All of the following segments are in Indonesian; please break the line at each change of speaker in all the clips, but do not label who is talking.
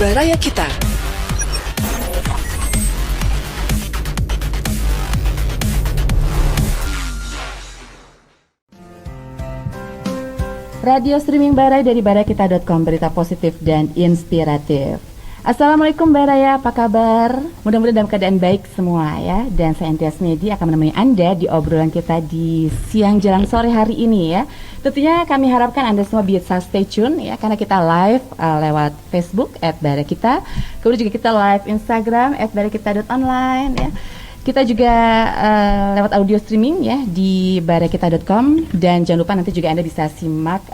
Baraya Kita.
Radio streaming Baraya dari barayakita.com, berita positif dan inspiratif. Assalamualaikum Baraya, apa kabar? Mudah-mudahan dalam keadaan baik semua ya. Dan saya Entias Medi akan menemani Anda di obrolan kita di siang jelang sore hari ini ya. Tentunya kami harapkan Anda semua bisa stay tune ya, karena kita live lewat Facebook @barayakita. Kemudian juga kita live Instagram @barayakita.online ya. Kita juga lewat audio streaming ya di barayakita.com, dan jangan lupa nanti juga Anda bisa simak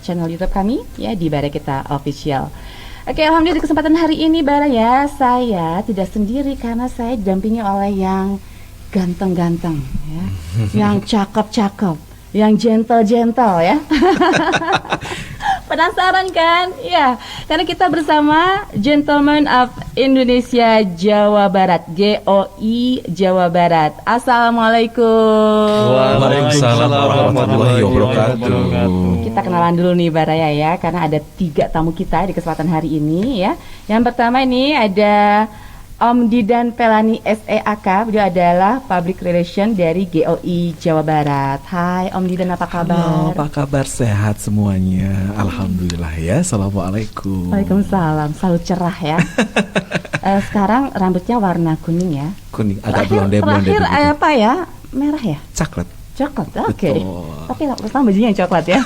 channel YouTube kami ya di Barayakita Official. Oke, alhamdulillah di kesempatan hari ini Baraya, saya tidak sendiri karena saya didampingi oleh yang ganteng-ganteng ya, yang cakep-cakep, yang gentle-gentle ya. Penasaran kan? Ya, karena kita bersama Gentleman of Indonesia Jawa Barat, GOI Jawa Barat. Assalamualaikum.
Waalaikumsalam warahmatullahi wabarakatuh.
Kita kenalan dulu nih Baraya ya, karena ada 3 tamu kita di kesempatan hari ini ya. Yang pertama ini ada Om Didan Pelani SEAK, beliau adalah Public Relation dari GOI Jawa Barat. Hai Om Didan, apa kabar?
Halo, apa kabar? Sehat semuanya, alhamdulillah ya. Assalamualaikum.
Waalaikumsalam, selalu cerah ya. Sekarang rambutnya warna kuning ya.
Kuning, agak blonde
Terakhir
begitu.
apa ya? Merah ya?
Coklat.
Coklat, oke.
Betul.
Tapi pertama bajunya yang coklat ya.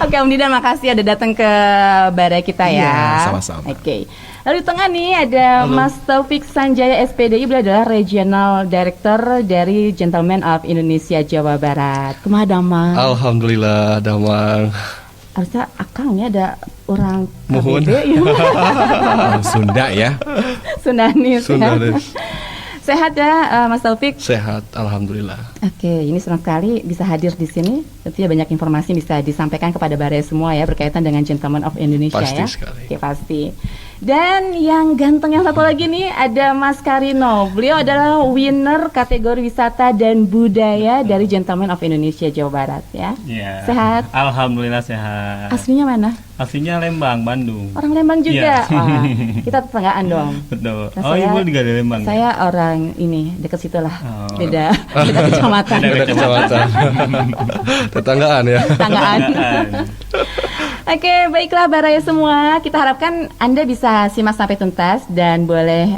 Oke Om Didan, makasih ada datang ke Baraya kita ya.
Iya, sama-sama.
Oke. Lalu di tengah nih ada Mas Taufik Sanjaya SPDI, beliau adalah Regional Director dari Gentleman of Indonesia Jawa Barat. Kumaha damang?
Alhamdulillah damang.
Harusnya akang ya, ada orang
Mohon.
KBB ya.
Sunda ya.
Sundanis.
Sundanis.
Sehat ya Mas Taufik?
Sehat, alhamdulillah.
Oke, ini senang sekali bisa hadir di sini. Tentunya banyak informasi bisa disampaikan kepada Baraya semua ya, berkaitan dengan Gentleman of Indonesia.
Pasti
ya.
sekali.
Oke, pasti. Dan yang ganteng yang satu lagi nih ada Mas Karino. Beliau adalah winner kategori wisata dan budaya dari Gentleman of Indonesia Jawa Barat ya.
Iya.
Sehat?
Alhamdulillah sehat.
Aslinya mana?
Aslinya Lembang, Bandung.
Orang Lembang juga.
Iya.
Wah, kita tetanggaan dong.
Betul.
Nah,
Oh, ibu juga dari Lembang.
Saya orang ini dekat situ lah.
Oh.
Beda kecamatan.
Beda kecamatan. Tetanggaan ya.
Tetanggaan. Oke, baiklah Baraya semua. Kita harapkan Anda bisa simak sampai tuntas dan boleh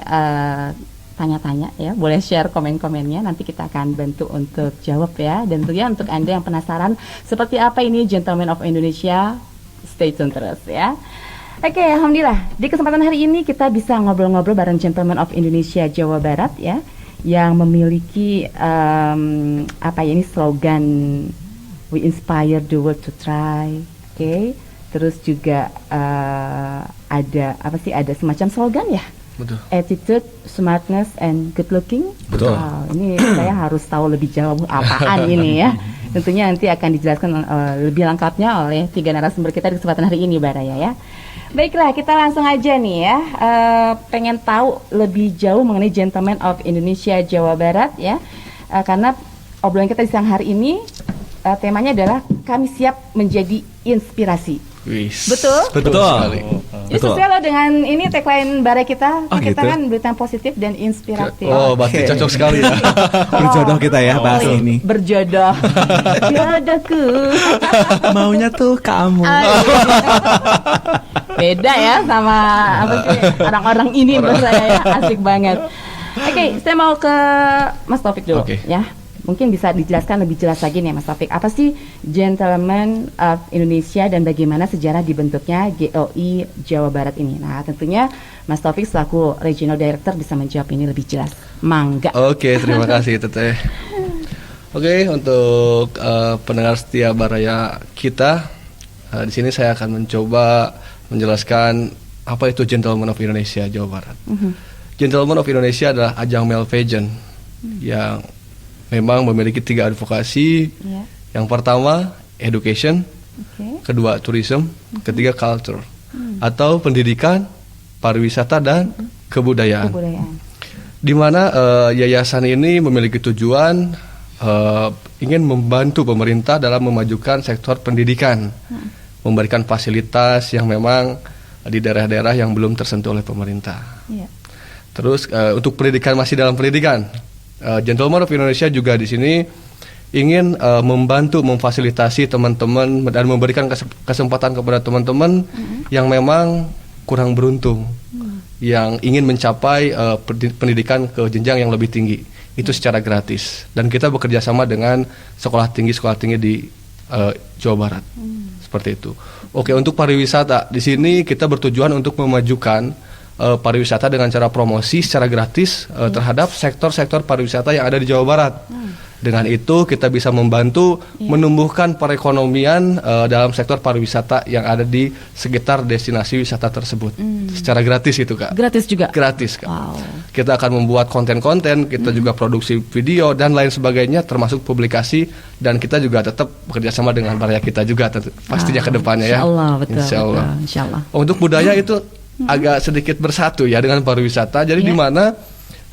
tanya-tanya ya, boleh share komen-komennya. Nanti kita akan bantu untuk jawab ya. Dan tentunya untuk Anda yang penasaran seperti apa ini Gentleman of Indonesia, stay tune terus ya. Oke, alhamdulillah di kesempatan hari ini kita bisa ngobrol-ngobrol bareng Gentleman of Indonesia Jawa Barat ya, yang memiliki ini slogan We Inspire the World to Try. Oke. Terus juga ada semacam slogan ya.
Betul.
Attitude, smartness, and good looking.
Betul.
Wow, ini saya harus tahu lebih jauh apaan ini ya. Tentunya nanti akan dijelaskan lebih lengkapnya oleh 3 narasumber kita di kesempatan hari ini Baraya ya. Baiklah, kita langsung aja nih ya. Pengen tahu lebih jauh mengenai Gentleman of Indonesia Jawa Barat ya. Karena obrolan kita di siang hari ini temanya adalah kami siap menjadi inspirasi.
Wis.
Betul?
Betul sekali.
Ini sesuai loh dengan ini tagline Baraya kita.
Oh,
Kita
gitu?
kan berita yang positif dan inspiratif.
Oh, berarti
Oke.
cocok sekali ya.
Berjodoh kita ya bahas ini.
Berjodoh. Jodohku.
Maunya tuh kamu.
Beda ya sama orang-orang ini menurut saya ya. Asik banget. Oke, saya mau ke Mas Taufik dulu
Oke.
ya. Mungkin bisa dijelaskan lebih jelas lagi nih Mas Taufik. Apa sih Gentleman of Indonesia dan bagaimana sejarah dibentuknya GOI Jawa Barat ini? Nah, tentunya Mas Taufik selaku Regional Director bisa menjawab ini lebih jelas. Mangga.
Oke, terima kasih Teteh. Oke, untuk pendengar setia Baraya kita, di sini saya akan mencoba menjelaskan apa itu Gentleman of Indonesia Jawa Barat. Gentleman of Indonesia adalah ajang male pageant yang memang memiliki 3 advokasi.
Ya.
Yang pertama education,
Oke.
kedua tourism, ketiga culture atau pendidikan, pariwisata dan kebudayaan.
Kebudayaan.
Di mana yayasan ini memiliki tujuan ingin membantu pemerintah dalam memajukan sektor pendidikan, memberikan fasilitas yang memang di daerah-daerah yang belum tersentuh oleh pemerintah.
Iya.
Terus untuk pendidikan, masih dalam pendidikan, Gentleman of Indonesia juga di sini ingin membantu memfasilitasi teman-teman dan memberikan kesempatan kepada teman-teman yang memang kurang beruntung, yang ingin mencapai pendidikan ke jenjang yang lebih tinggi, itu secara gratis. Dan kita bekerja sama dengan sekolah tinggi di Jawa Barat, seperti itu. Oke, untuk pariwisata di sini kita bertujuan untuk memajukan pariwisata dengan cara promosi secara gratis terhadap sektor-sektor pariwisata yang ada di Jawa Barat. Dengan itu kita bisa membantu menumbuhkan perekonomian dalam sektor pariwisata yang ada di sekitar destinasi wisata tersebut. Secara gratis itu, Kak.
Gratis juga?
Gratis, Kak.
Wow.
Kita akan membuat konten-konten, kita juga produksi video dan lain sebagainya, termasuk publikasi, dan kita juga tetap bekerja sama dengan Baraya kita juga pastinya ke depannya ya.
Insyaallah, betul.
Insyaallah.
Betul, insyaallah.
Untuk budaya itu agak sedikit bersatu ya dengan pariwisata. Jadi di mana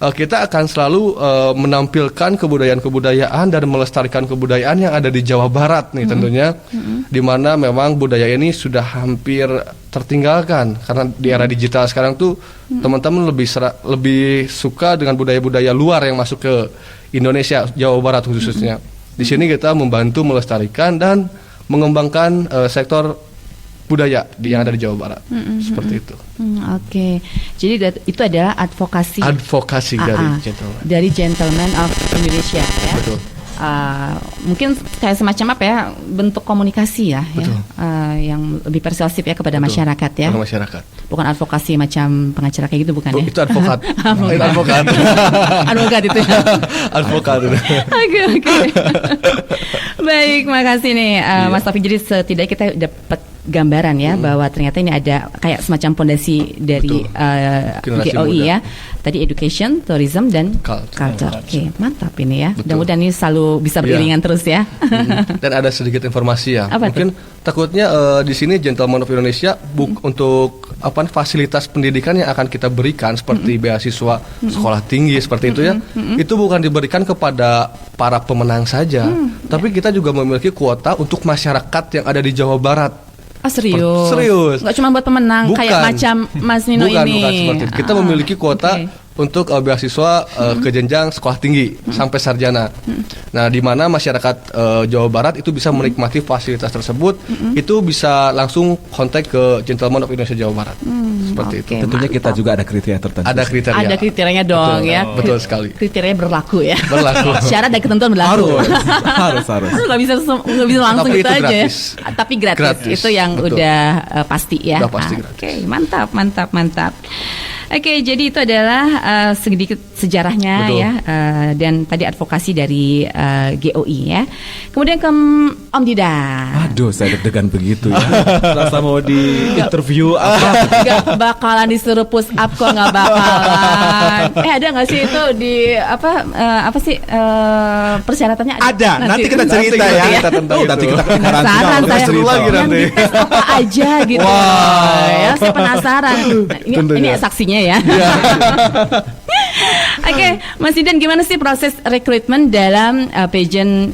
kita akan selalu menampilkan kebudayaan-kebudayaan dan melestarikan kebudayaan yang ada di Jawa Barat nih tentunya, di mana memang budaya ini sudah hampir tertinggalkan karena di era digital sekarang tuh teman-teman lebih suka dengan budaya-budaya luar yang masuk ke Indonesia, Jawa Barat khususnya. Di sini kita membantu melestarikan dan mengembangkan sektor budaya yang ada di Jawa Barat, seperti itu.
Oke, jadi itu adalah advokasi dari Gentleman of Indonesia ya.
Betul.
Mungkin kayak semacam apa ya, bentuk komunikasi ya, yang lebih persuasif ya kepada masyarakat ya.
Kepada masyarakat.
Bukan advokasi macam pengacara kayak gitu, bukan ya?
Itu advokat. Advokat.
Advokat itu ya.
Advokat.
Oke. Baik, makasih nih Mas Taufik. Jadi setidaknya kita dapat gambaran ya bahwa ternyata ini ada kayak semacam fondasi dari GOI ya. Tadi education, tourism dan culture. Oke, mantap ini ya. Mudah-mudahan ini selalu bisa beriringan terus ya.
Dan ada sedikit informasi ya.
Apa
mungkin takutnya di sini Gentleman of Indonesia untuk fasilitas pendidikan yang akan kita berikan seperti beasiswa sekolah tinggi seperti itu ya. Itu bukan diberikan kepada para pemenang saja, tapi kita juga memiliki kuota untuk masyarakat yang ada di Jawa Barat.
Serius? Nggak cuma buat pemenang, kayak macam Mas Nino ini.
Bukan seperti itu. Kita memiliki kuota untuk beasiswa ke jenjang sekolah tinggi sampai sarjana. Nah, di mana masyarakat Jawa Barat itu bisa menikmati fasilitas tersebut, itu bisa langsung kontak ke Gentleman of Indonesia Jawa Barat. Seperti itu.
Tentunya kita juga ada kriteria tertentu.
Ada kriteria.
Ada kriterianya dong.
Betul,
ya.
Betul sekali.
Kriterianya berlaku ya.
Berlaku.
Syarat dan ketentuan berlaku.
Harus.
Nggak bisa langsung
tapi
gitu
itu
aja.
gratis.
Tapi gratis. Itu yang
Betul.
udah pasti ya.
Udah pasti gratis.
Oke, mantap. Oke, jadi itu adalah sedikit sejarahnya.
Betul.
Ya, dan tadi advokasi dari GOI ya. Kemudian ke Om Didan.
Aduh, saya deg-degan begitu ya. Rasa mau di interview apa?
Gak bakalan disuruh push up kok, nggak bakalan. Ada nggak sih itu di apa sih persyaratannya?
Ada. Nanti kita cerita ya. Nanti kita
penasaran saya. Yang dites apa aja gitu.
Wow.
Ya, saya penasaran. Ini saksinya ya. Oke, Mas Didan, gimana sih proses rekrutmen dalam pageant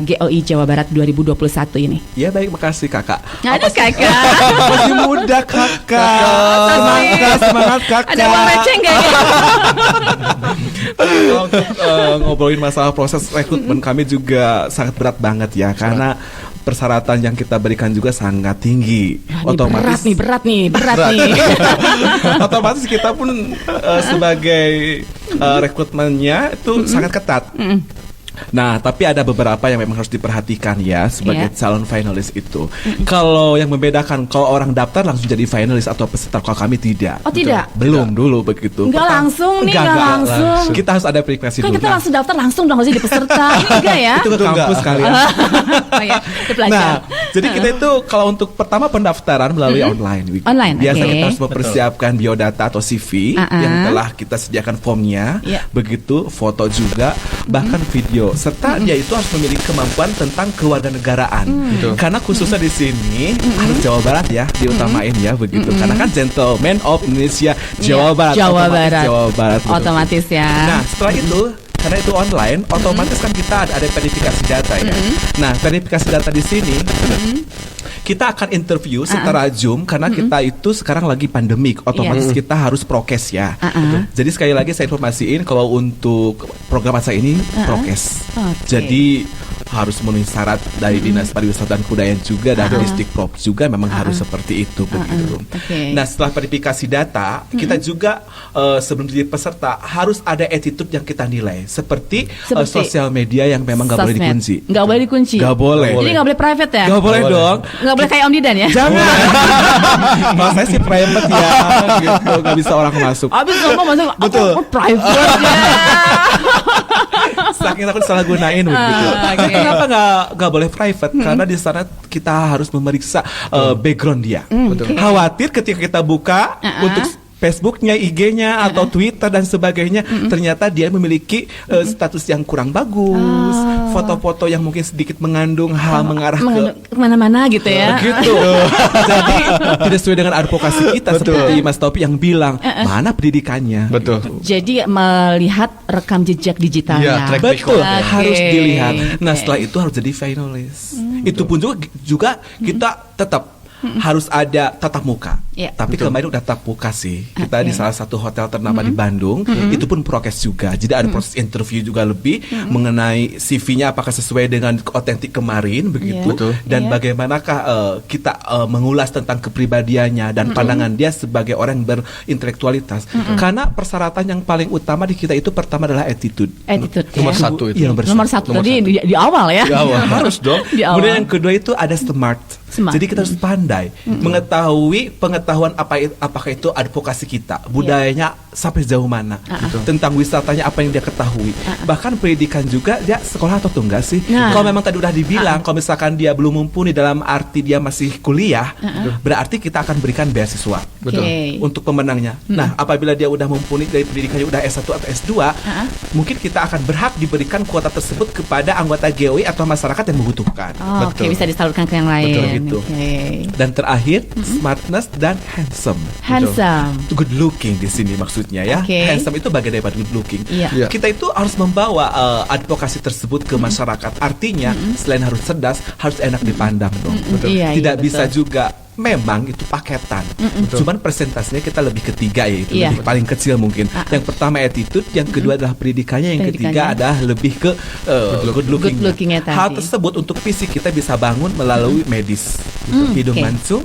GOI Jawa Barat 2021 ini?
Ya baik, makasih kakak.
Ada kakak.
Masih muda kakak. Semangat kakak.
Ada uang receh nggak ya?
Untuk ngobrolin masalah proses rekrutmen kami juga sangat berat banget ya, karena persyaratan yang kita berikan juga sangat tinggi.
Otomatis berat nih.
Otomatis kita pun sebagai rekrutmennya itu sangat ketat. Nah, tapi ada beberapa yang memang harus diperhatikan ya sebagai calon finalis itu. Kalau yang membedakan, kalau orang daftar langsung jadi finalis atau peserta, kalau kami tidak.
Oh, tidak?
Belum dulu begitu.
Enggak langsung nih, enggak langsung.
Kita harus ada verifikasi dulu.
Kan kita langsung daftar langsung dong, harus jadi peserta. Ini enggak ya?
Itu ke kampus kalian.
Oh ya, itu pelajar.
Nah, jadi kita itu kalau untuk pertama pendaftaran melalui online.
Online,
biasa
oke.
kita harus mempersiapkan biodata atau CV yang telah kita sediakan formnya, begitu foto juga, bahkan video, serta dia itu harus memiliki kemampuan tentang kewarganegaraan. Karena khususnya di sini harus Jawa Barat ya diutamain ya begitu. Karena kan Gentleman of Indonesia Jawa Barat.
Jawa Barat.
Jawa Barat. Betul.
Otomatis ya.
Nah, setelah itu karena itu online, otomatis kan kita ada verifikasi data ya. Nah, verifikasi data di sini kita akan interview secara Zoom karena kita itu sekarang lagi pandemik, otomatis kita harus prokes ya. Jadi sekali lagi saya informasiin kalau untuk program saya ini prokes. Jadi harus memenuhi syarat dari Dinas Pariwisata dan Kebudayaan juga dan Distrik Prop juga memang harus seperti itu begitu. Nah, setelah verifikasi data, kita juga sebelum jadi peserta harus ada attitude yang kita nilai seperti sosial media yang memang nggak boleh dikunci.
Nggak boleh dikunci.
Nggak boleh.
Jadi nggak boleh private ya?
Nggak boleh dong.
Nggak boleh kayak Om Didan ya?
Jangan. Kalau saya sih private ya, gitu nggak bisa orang masuk.
Abis ngomong masuk.
Betul.
Private ya.
Saking takut salah gunain begitu. Kenapa nggak boleh private? Karena di sana kita harus memeriksa background dia. Khawatir ketika kita buka untuk Facebooknya, IG-nya atau Twitter dan sebagainya, ternyata dia memiliki status yang kurang bagus, foto-foto yang mungkin sedikit mengandung hal mengarah ke
kemana-mana gitu ya.
Begitu. Jadi tidak sesuai dengan advokasi kita seperti Mas Taufi yang bilang mana pendidikannya.
Betul.
Jadi melihat rekam jejak digitalnya.
Betul, harus dilihat. Nah setelah itu harus jadi finalis. Itu pun juga kita tetap harus ada tatap muka. Tapi kemarin udah tatap muka sih. Kita di salah satu hotel ternama di Bandung. Itu pun prokes juga. Jadi ada proses interview juga lebih mengenai CV-nya apakah sesuai dengan otentik kemarin begitu. Dan bagaimanakah kita mengulas tentang kepribadiannya dan pandangan dia sebagai orang yang berintelektualitas. Karena persyaratan yang paling utama di kita itu pertama adalah attitude.
Nomor satu itu.
Nomor satu tadi di awal ya.
Di awal harus dong.
Kemudian yang kedua itu ada smart. Jadi kita harus pandai mengetahui pengetahuan apakah itu advokasi kita, budayanya sampai sejauh mana, tentang wisatanya apa yang dia ketahui, bahkan pendidikan juga dia sekolah atau enggak sih. Kalau memang tadi udah dibilang, kalau misalkan dia belum mumpuni dalam arti dia masih kuliah, berarti kita akan berikan beasiswa untuk pemenangnya. Nah, apabila dia udah mumpuni dari pendidikannya udah S1 atau S2, mungkin kita akan berhak diberikan kuota tersebut kepada anggota GOI atau masyarakat yang membutuhkan.
Bisa disalurkan ke yang lain.
Gitu. Dan terakhir smartness dan handsome. Good looking di sini maksudnya ya. Handsome itu bagian daripada good looking. Kita itu harus membawa advokasi tersebut ke masyarakat. Artinya selain harus cerdas, harus enak dipandang dong. Tidak bisa juga. Memang itu paketan. Cuman presentasinya kita lebih ketiga yaitu lebih paling kecil mungkin. Yang pertama attitude, yang kedua adalah pendidikannya, yang ketiga adalah lebih ke good looking. Hal tersebut untuk fisik kita bisa bangun melalui medis. Hidung mancung.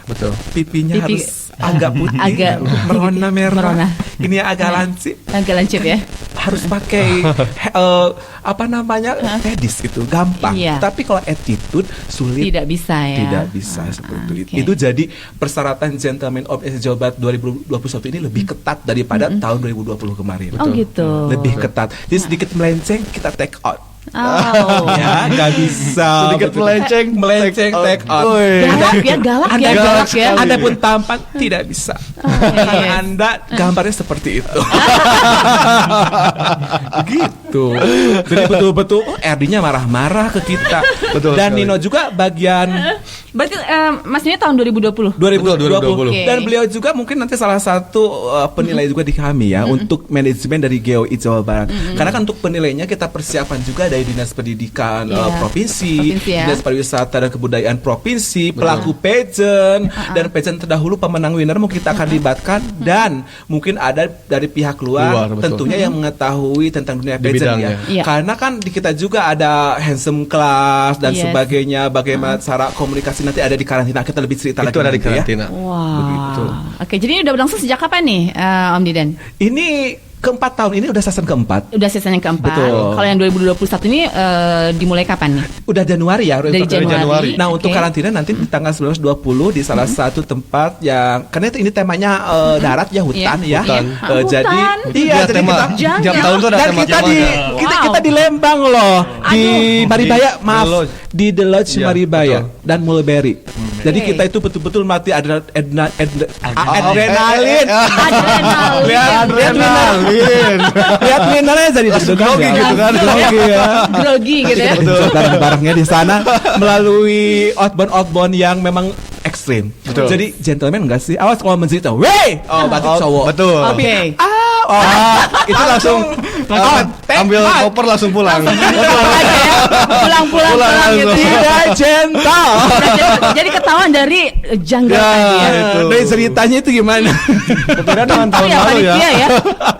Betul. Pipinya harus agak putih, merona merah. Ini agak lancip ya. Harus pakai medis itu gampang. Tapi kalau attitude sulit.
Tidak bisa ya.
Tidak bisa seperti itu. Itu jadi persyaratan Gentleman of Asia Jawa Barat 2021 ini lebih ketat daripada tahun 2020 kemarin.
Oh gitu.
Lebih ketat. Jadi sedikit melenceng kita take out. Ya, nggak bisa.
Sedikit melenceng,
take out.
Galak ya.
Anda pun tampan tidak bisa. Anda gambarnya seperti itu. Begitu. Jadi betul-betul RD-nya marah-marah ke kita. Dan Nino juga bagian.
Berarti Mas ini tahun 2020.
2020. Dan beliau juga mungkin nanti salah satu penilai juga di kami ya untuk manajemen dari GOI Jawa Barat. Karena kan untuk penilainya kita persiapan juga dari Dinas Pendidikan provinsi, Dinas Pariwisata dan Kebudayaan provinsi, pelaku pageant dan pageant terdahulu pemenang winner mungkin kita akan libatkan dan mungkin ada dari pihak luar tentunya yang mengetahui tentang dunia pageant ya. Karena kan di kita juga ada handsome class dan sebagainya, bagaimana cara komunikasi nanti ada di karantina, kita lebih cerita lagi.
Itu ada di karantina.
Begitu. Oke, jadi ini udah berlangsung sejak kapan nih Om Didan?
Ini keempat tahun ini udah season keempat.
Udah season yang keempat.
Betul.
Kalau yang 2021 ini dimulai kapan nih?
Udah Januari ya.
Dari Januari.
Nah untuk karantina nanti di tanggal 19-20 di salah satu tempat yang karena ini temanya darat ya, hutan ya. Jadi
iya tema jam tahun itu ada
dan
tema
kita di Lembang loh. Di Maribaya, maaf, di The Lodge Maribaya dan Mulberry. Jadi kita itu betul-betul mati adrenalin. Lihat winnernya jadi
grogi gitu kan.
Grogi gitu ya.
Barang-barangnya di sana melalui outbound yang memang ekstrim. Jadi gentleman enggak sih? Awas kalau mencerita, wey! Oh, batik cowok.
Betul.
Tapi
Itu langsung ambil koper langsung pulang.
Pulang gitu.
Tidak gentle.
Jadi ketahuan dari janggal
Ya,
tadi ya.
itu.
Dari ceritanya itu gimana?
Kira dengan
Oh
tahun
ya,
lalu ya.
panitia ya.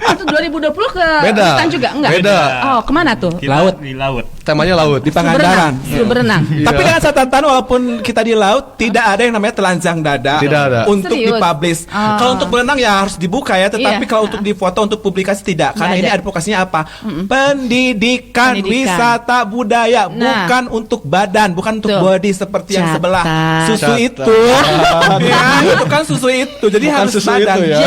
Itu 2020 ke
Beda.
hutan juga enggak?
Beda.
Oh, kemana tuh?
Kita
Laut.
di laut.
Temanya laut.
Di Pangandaran.
Suruh berenang.
Tapi dengan catatan walaupun kita di laut tidak ada yang namanya telanjang dada
Tidak ada.
untuk
Serius?
dipublish.
Oh.
Kalau untuk berenang ya harus dibuka ya, tetapi
Iya.
kalau untuk difoto untuk publikasi tidak. Karena
Nggak
ini
ada.
advokasinya apa? Pendidikan, wisata budaya,
Nah.
bukan untuk badan, bukan untuk
Tuh.
body seperti yang
Catat.
sebelah. Susu
Catat.
itu. Ya, itu kan susu itu. Jadi
Bukan
harus
susu
badan.
itu ya.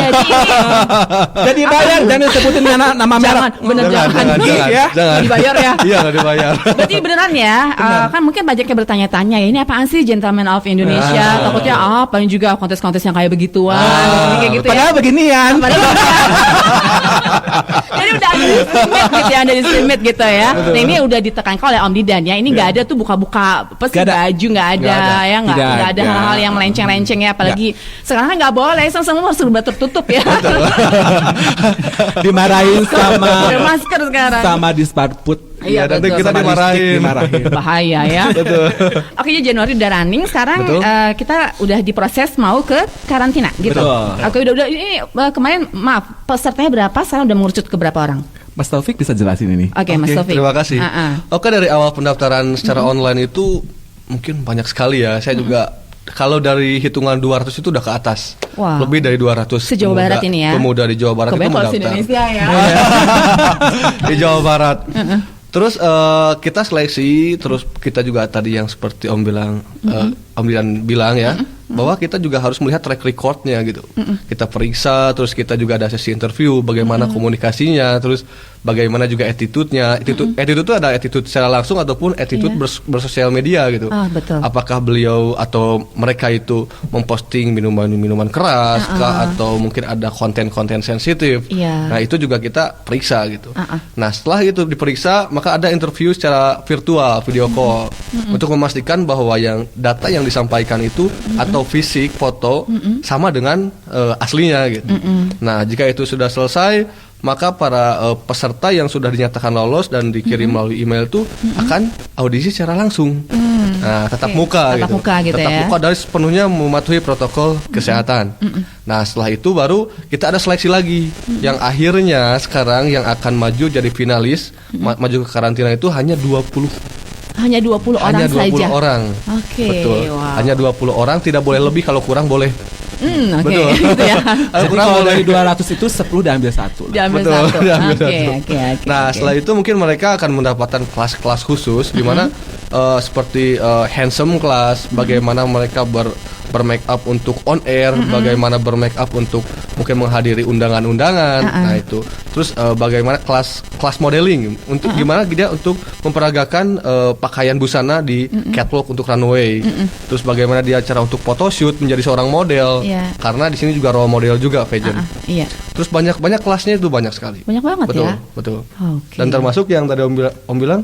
Jadi ini
Jadi bayar dan disebutin nama merek.
jangan, bener
Jangan,
jangan.
jangan.
Ya.
Jangan.
Dibayar ya.
Iya, nggak dibayar.
Berarti beneran ya, kan mungkin banyak yang bertanya-tanya ya, ini apaan sih Gentleman of Indonesia? Takutnya paling juga kontes-kontes yang kayak begituan, kayak gitu ya.
Padahal beginian.
Jadi udah ada di streamit gitu ya, ada di streamit gitu ya. Nah ini udah ditekankan oleh Om Didan ya. Ini nggak ada tuh buka-buka apa sih
Nggak ada.
baju nggak ada
Nggak ada.
ya nggak
Tidak
ada
ada.
hal-hal yang melenceng-lenceng ya. Apalagi sekarang kan nggak boleh, semua harus serba tertutup ya.
Dimarahin sama
Ada masker sekarang.
sama Disparput.
Iya, nanti
betul.
kita
Sama
dimarahin.
dimarahin.
Bahaya ya.
Betul.
Oke, jadi Januari udah running. Sekarang
Betul.
kita udah diproses mau ke karantina gitu.
Betul.
Oke, udah ini kemarin maaf pesertanya berapa? Sekarang udah mengerucut ke berapa orang?
Mas Taufik bisa jelasin ini?
Oke, Mas
Oke,
Taufik.
terima kasih. Oke, dari awal pendaftaran secara online itu mungkin banyak sekali ya. Saya juga kalau dari hitungan 200 itu udah ke atas.
Wah.
Lebih dari 200.
Se-Jawa Barat ini ya?
Pemuda di Jawa Barat itu
Kebanyakan kalau
mendaftar.
se-Indonesia ya.
Di Jawa Barat. Terus kita seleksi, terus kita juga tadi yang seperti Om bilang, Om Didan bilang ya, bahwa kita juga harus melihat track recordnya gitu. Kita periksa, terus kita juga ada sesi interview, bagaimana komunikasinya, terus bagaimana juga attitude-nya. Attitude itu ada attitude secara langsung ataupun attitude bersosial media gitu.
Ah, betul.
Apakah beliau atau mereka itu memposting minuman keras kah, atau mungkin ada konten-konten sensitif.
Iya.
Nah, itu juga kita periksa gitu. Nah, setelah itu diperiksa, maka ada interview secara virtual, video call, untuk memastikan bahwa yang data yang disampaikan itu atau fisik, foto sama dengan aslinya gitu. Nah, jika itu sudah selesai, maka para peserta yang sudah dinyatakan lolos dan dikirim melalui email itu akan audisi secara langsung. Nah, tatap muka
Tatap
gitu.
muka gitu
tatap
ya.
muka dari sepenuhnya mematuhi protokol kesehatan. Nah, setelah itu baru kita ada seleksi lagi. Yang akhirnya sekarang yang akan maju jadi finalis, maju ke karantina itu hanya 20.
Hanya 20 orang
Hanya 20
saja.
orang.
Oke,
Betul.
wow.
Hanya 20 orang, tidak boleh lebih, kalau kurang boleh.
Oke,
Betul.
gitu ya.
Kalau
Jadi
kurang
kalau
boleh.
dari 200 itu 10 diambil satu.
Diambil
Betul,
satu.
diambil
Oke,
satu.
oke.
Nah, setelah itu mungkin mereka akan mendapatkan kelas-kelas khusus di mana seperti handsome class, bagaimana mereka bermake up untuk on air, bagaimana bermake up untuk mungkin menghadiri undangan-undangan. Nah, itu. Terus bagaimana kelas modeling untuk gimana dia untuk memperagakan pakaian busana di catwalk untuk runway. Terus bagaimana dia cara untuk photoshoot menjadi seorang model.
Iya.
Karena di sini juga role model juga pageant.
Iya.
Terus banyak kelasnya itu banyak sekali.
Banyak banget
Betul,
ya.
betul.
Oke.
Dan termasuk yang tadi Om bilang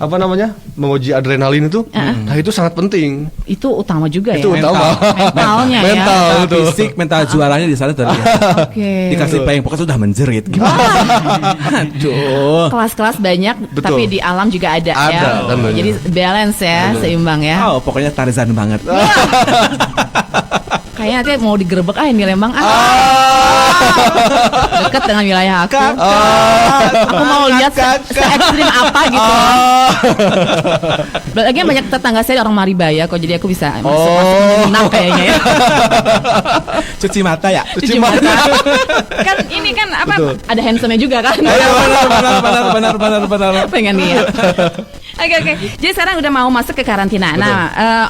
apa namanya? Menguji adrenalin itu. Nah, itu sangat penting.
Itu utama juga
Itu
ya.
utama.
Mentalnya ya.
Mental.
Mental
betul.
fisik, mental juaranya di sana tadi.
Oke.
Dikasih payung pokoknya sudah menjerit. Gimana? Aduh.
Kelas-kelas banyak,
Betul.
tapi di alam juga ada, ya.
Ada, tentunya.
Jadi balance ya, seimbang ya.
Oh, pokoknya Tarzan banget.
Kayaknya nanti mau digerebek aja di Lembang. Dekat dengan wilayah aku. Aku mau lihat se-ekstrim apa gitu. Lagi banyak tetangga saya orang Maribaya kok, jadi aku bisa masuk menginap kayaknya ya.
Cuci mata ya?
Cuci mata. Kan ini kan apa?
Betul.
Ada handsome-nya juga kan.
Ayo, benar.
Pengen lihat. Oke. Jadi sekarang udah mau masuk ke karantina. Nah,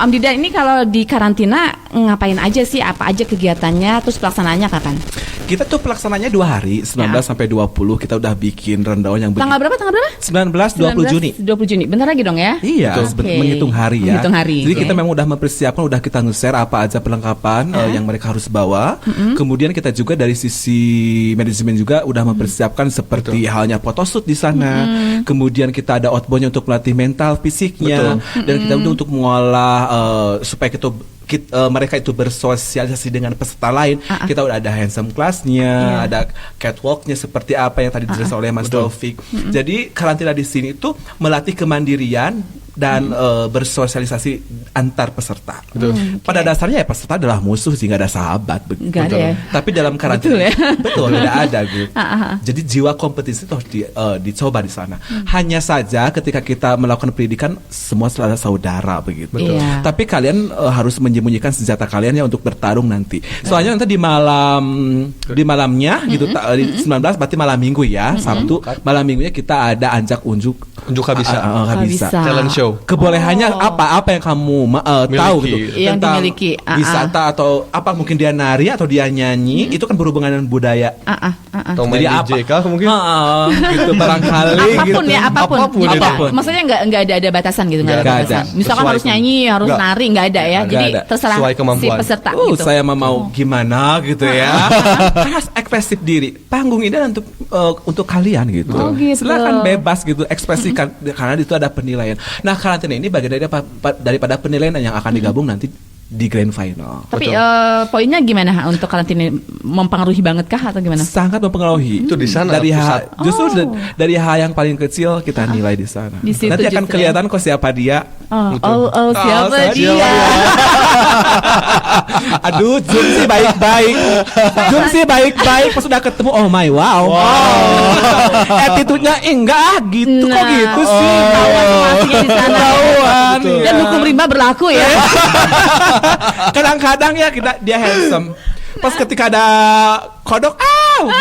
Om Didan ini kalau di karantina ngapain aja sih? Apa aja kegiatannya? Terus pelaksanaannya kapan?
Kita tuh pelaksananya 2 hari, 19 sampai 20 kita udah bikin rundown yang
Tanggal berapa?
19 20 Juni.
20 Juni. Bentar lagi dong ya.
Iya,
Oke.
menghitung hari ya.
Menghitung hari.
Jadi
Oke.
kita memang udah mempersiapkan, udah kita nge-share apa aja perlengkapan yang mereka harus bawa. Kemudian kita juga dari sisi manajemen juga udah mempersiapkan seperti halnya photoshoot di sana. Kemudian kita ada outbound untuk melatih mental, fisiknya, dan kita untuk mengolah supaya kita mereka itu bersosialisasi dengan peserta lain, kita udah ada handsome class-nya, ada catwalk-nya seperti apa yang tadi dijelaskan oleh Mas Taufik. Jadi karantina di sini itu melatih kemandirian dan bersosialisasi antar peserta. Pada dasarnya ya peserta adalah musuh sih, nggak ada sahabat.
Nggak ada ya?
Tapi dalam karantina betul tidak ada gitu. Jadi jiwa kompetisi itu harus dicoba di sana. Hanya saja ketika kita melakukan pendidikan semua selalu saudara begitu. Tapi kalian harus menyembunyikan senjata kalian ya untuk bertarung nanti. Soalnya nanti di malamnya gitu di 19 berarti malam minggu ya, Sabtu malam minggunya kita ada anjak unjuk habisa
talent show.
Kebolehannya apa yang kamu tahu gitu
yang
tentang
dimiliki
wisata atau apa, mungkin dia nari atau dia nyanyi, itu kan berhubungan dengan budaya.
Atau main DJ kah mungkin?
Gitu barangkali
apapun
gitu.
ya, apapun.
Apapun.
Maksudnya nggak ada batasan gitu, nggak ada
Nggak
batasan.
ada.
Misalkan harus nyanyi, harus nari, nggak ada ya. Jadi terserah
Sesuai kemampuan.
si peserta gitu.
Saya mau gimana gitu ya. Harus ekspresif diri. Panggung ini untuk kalian gitu.
Gitu.
Silakan bebas gitu ekspresikan, karena itu ada penilaian. Nah, karantina ini bagian daripada penilaian yang akan digabung nanti di grand final.
Tapi poinnya gimana untuk karantina, mempengaruhi banget kah atau gimana?
Sangat mempengaruhi.
Itu di sana
dari
pusat.
justru dari hal yang paling kecil kita nilai di sana.
Di situ
Nanti akan
justru
kelihatan kok siapa dia.
Siapa dia?
Aduh, Zoom sih baik-baik. Zoom sih baik-baik. Pas sudah ketemu, oh my wow. Attitude-nya enggak gitu. Kok gitu sih?
Situasinya di sana.
Ketahuan.
Dan hukum rimba berlaku ya.
Kadang-kadang ya dia handsome. Pas ketika ada kodok,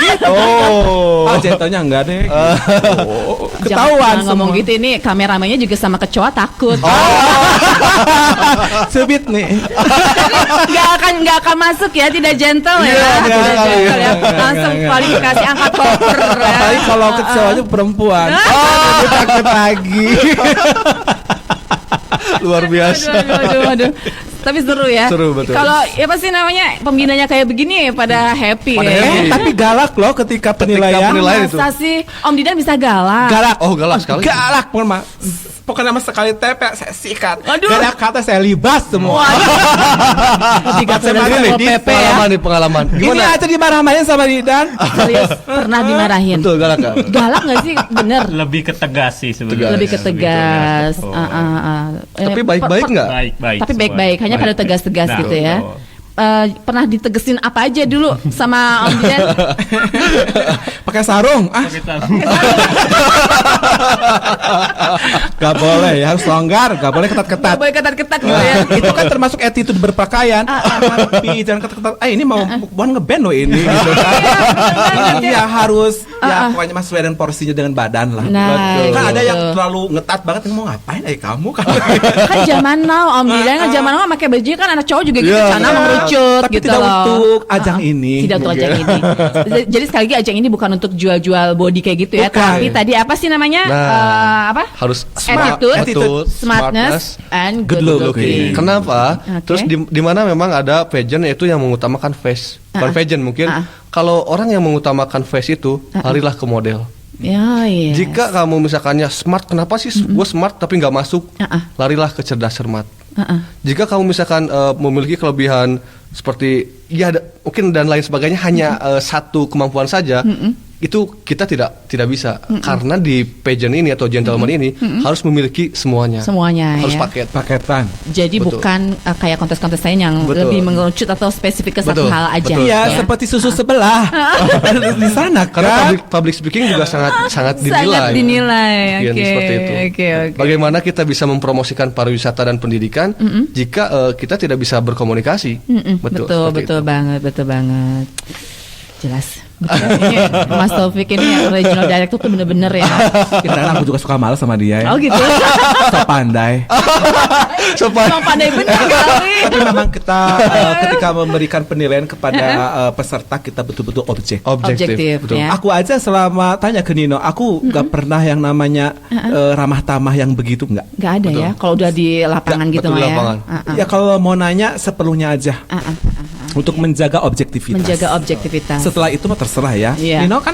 gitu. Jatuhnya enggak deh. Ketahuan
Jangan ngomong gitu, ini kameramennya juga sama kecoa takut.
Subit nih.
Nggak akan masuk ya, tidak gentle ya. Tidak gentle ya. Langsung kualifikasi angkat koper ya.
Apalagi kalau kecoanya perempuan. Takut lagi.
Luar biasa.
Aduh. Tapi seru ya.
Seru, betul.
Kalau ya pasti namanya pembinanya kayak begini pada happy ya.
Tapi galak loh ketika penilaian.
Itu.
Masa sih Om Didan bisa galak?
Galak.
Oh, galak sekali.
Galak pokoknya mas sekali tepek saya sikat.
Aduh.
Galak kata saya libas semua.
Ketika sudah
Pengalaman.
Ini
Gimana?
aja dimarah-marahin sama Didan.
Serius pernah dimarahin.
Betul, galak kan?
Galak nggak sih? Bener.
Lebih ke tegas sih sebenarnya.
Lebih ke tegas.
Tapi baik-baik nggak?
Baik-baik.
Tapi baik-baik, hanya pada tegas-tegas
Nah,
gitu ya.
betul.
Pernah ditegesin apa aja dulu sama Om Didan?
Pakai sarung.
Kita
Gak boleh ya, harus longgar, gak boleh ketat-ketat.
Boleh ketat-ketat gitu ya.
Itu kan termasuk attitude berpakaian. Tapi jangan ketat-ketat. Ini mau bukan ngeband loh ini. Gitu kan. Iya harus. Ya pokoknya mas sesuai dengan porsinya dengan badan lah.
Nah,
Betul. Kan ada
gitu.
yang terlalu ngetat banget. Mau ngapain? Kamu kan.
Kan zaman now Om Didan kan zaman now pakai baju kan anak cowok juga gitu, celana mengerucut
Tapi
gitu
tidak
loh.
untuk ajang ini.
Tidak untuk ajang ini. Jadi sekali lagi ajang ini bukan untuk jual-jual body kayak gitu ya.
Bukan.
Tapi tadi apa sih namanya? Apa?
Harus
Attitude, smartness, and good looking.
Kenapa?
Oke.
Terus di mana memang ada pageant yaitu yang mengutamakan face. Bukan pageant mungkin. Kalau orang yang mengutamakan face itu, larilah ke model.
Ya, iya.
Jika kamu misalkannya smart, kenapa sih gue smart tapi nggak masuk? Larilah ke cerdas cermat. Jika kamu misalkan memiliki kelebihan seperti mungkin dan lain sebagainya, hanya satu kemampuan saja, itu kita tidak bisa karena di pageant ini atau gentleman ini harus memiliki semuanya harus
ya.
paketan.
Jadi
Betul.
bukan kayak kontes-kontes lain yang
Betul.
lebih mengerucut atau spesifik ke satu
Betul.
hal aja.
Betul.
Iya, seperti susu sebelah. Di sana
Karena
kan.
public speaking juga sangat dinilai.
Sangat dinilai.
Iya,
Oke.
seperti itu.
Oke.
Bagaimana kita bisa mempromosikan pariwisata dan pendidikan jika kita tidak bisa berkomunikasi?
Betul
seperti itu.
banget. Jelas. Betul. Ini Mas Taufik ini original director tuh bener-bener ya.
Karena aku juga suka malas sama dia ya.
Oh gitu.
So pandai.
Emang pandai bener kali.
Tapi memang kita ketika memberikan penilaian kepada peserta, kita betul-betul
Objektif,
Betul.
ya.
Aku aja selama tanya ke Nino, aku nggak pernah yang namanya ramah tamah yang begitu nggak.
Nggak ada ya. Kalau udah di lapangan gitu
betul,
mah
di
ya.
lapangan.
Ya kalau mau nanya seperlunya aja. Untuk menjaga objektivitas.
Menjaga objektivitas.
Setelah itu mah terserah ya.
Iya.
Nino kan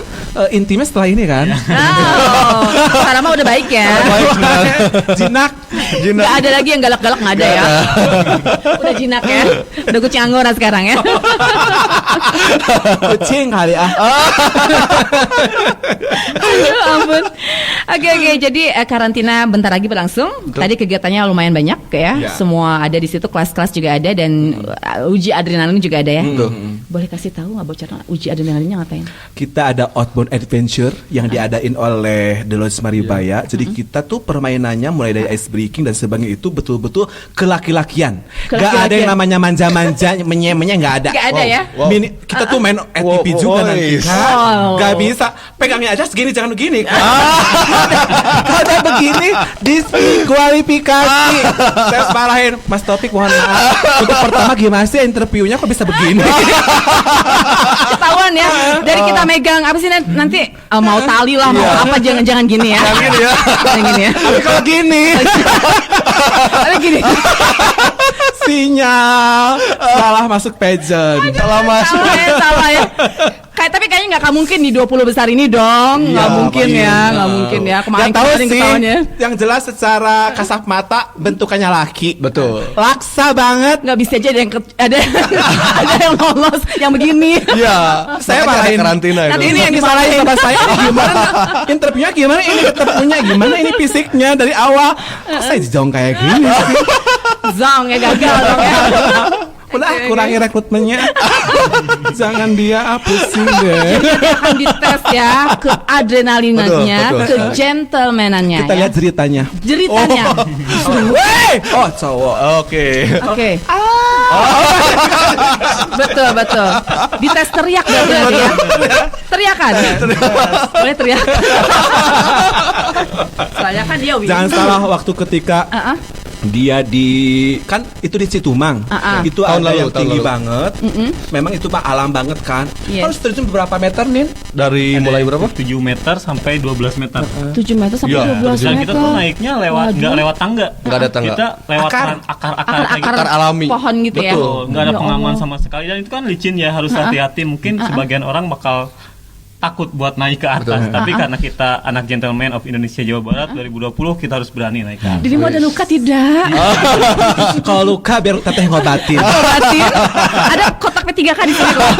intimnya setelah ini kan.
Oh, sekarang mah udah baik ya.
Jinak.
Gak ada lagi yang galak-galak, nggak ada ya. Udah jinak ya. Udah kucing anggora sekarang ya.
Kucing kali ah.
Aduh ampun. Oke, jadi karantina bentar lagi berlangsung. Tadi kegiatannya lumayan banyak ya. Semua ada di situ, kelas-kelas juga ada dan uji adrenalin juga ada ya. Boleh kasih tahu nggak bocoran uji adrenalinnya ngapain?
Kita ada outbound adventure yang diadain oleh The Lodge Maribaya. Jadi kita tuh permainannya mulai dari ice breaking dan sebagainya itu betul-betul kelaki-lakian. Gak ada yang namanya manja-manja, menye-menye, gak ada.
Gak ada ya.
Kita tuh main ATP juga nanti kan. Gak bisa. Pegangnya aja segini, jangan begini. Kalau begini diskualifikasi. Saya marahin Mas Topik, mohon maaf. Untuk pertama gimana sih interviewnya kok bisa begini?
Ketahuan ya. Dari kita megang apa sih nanti mau tali lah, mau apa, jangan gini ya.
Jangan gini ya.
Jangan gini ya.
Tapi kalau gini.
Tapi gini.
Sinyal salah masuk pageant.
Salah ya. Tapi kayaknya nggak mungkin di 20 besar ini dong. Nggak mungkin ya, nggak mungkin ya. Kemarin ketahuannya.
Yang jelas secara kasat mata bentukannya laki.
Betul.
Laksa banget.
Nggak bisa aja ada yang lolos yang begini.
Iya.
Saya marahin
karantina itu.
Nanti ini yang disalahin sama saya. Ini gimana? Interviewnya gimana? Ini ketemunya gimana? Ini fisiknya dari awal. Kok saya jong kayak gini sih?
Zong ya, gagal dong ya.
Udah kurangi rekrutmennya. Jangan dia pusing deh.
Jadi akan dites ya ke adrenalinannya, ke gentlemanannya.
Kita lihat jeritanya.
Jeritanya.
Oh cowok.
Oke. Betul. Dites teriak berarti ya. Teriakan. Boleh teriak. Soalnya kan dia
Jangan salah waktu ketika dia kan itu di Citumang. Itu ada yang tinggi banget. Memang itu mah alam banget kan. Harus terjun berapa meter nih?
Dari mulai berapa?
7 meter sampai 12 meter.
7 meter sampai 12 meter.
Dan kita tuh naiknya nggak lewat tangga.
Nggak ada tangga.
Kita lewat
akar
alami.
Pohon gitu ya.
Betul, nggak ada pengaman sama sekali. Dan itu kan licin ya, harus hati-hati. Mungkin sebagian orang bakal takut buat naik ke atas. Tapi karena kita anak gentleman of Indonesia Jawa Barat 2020, kita harus berani naik ke atas.
Jadi mau ada luka tidak?
Kalau luka biar teteh ngobatin.
Ada kotak P3K di sini kok.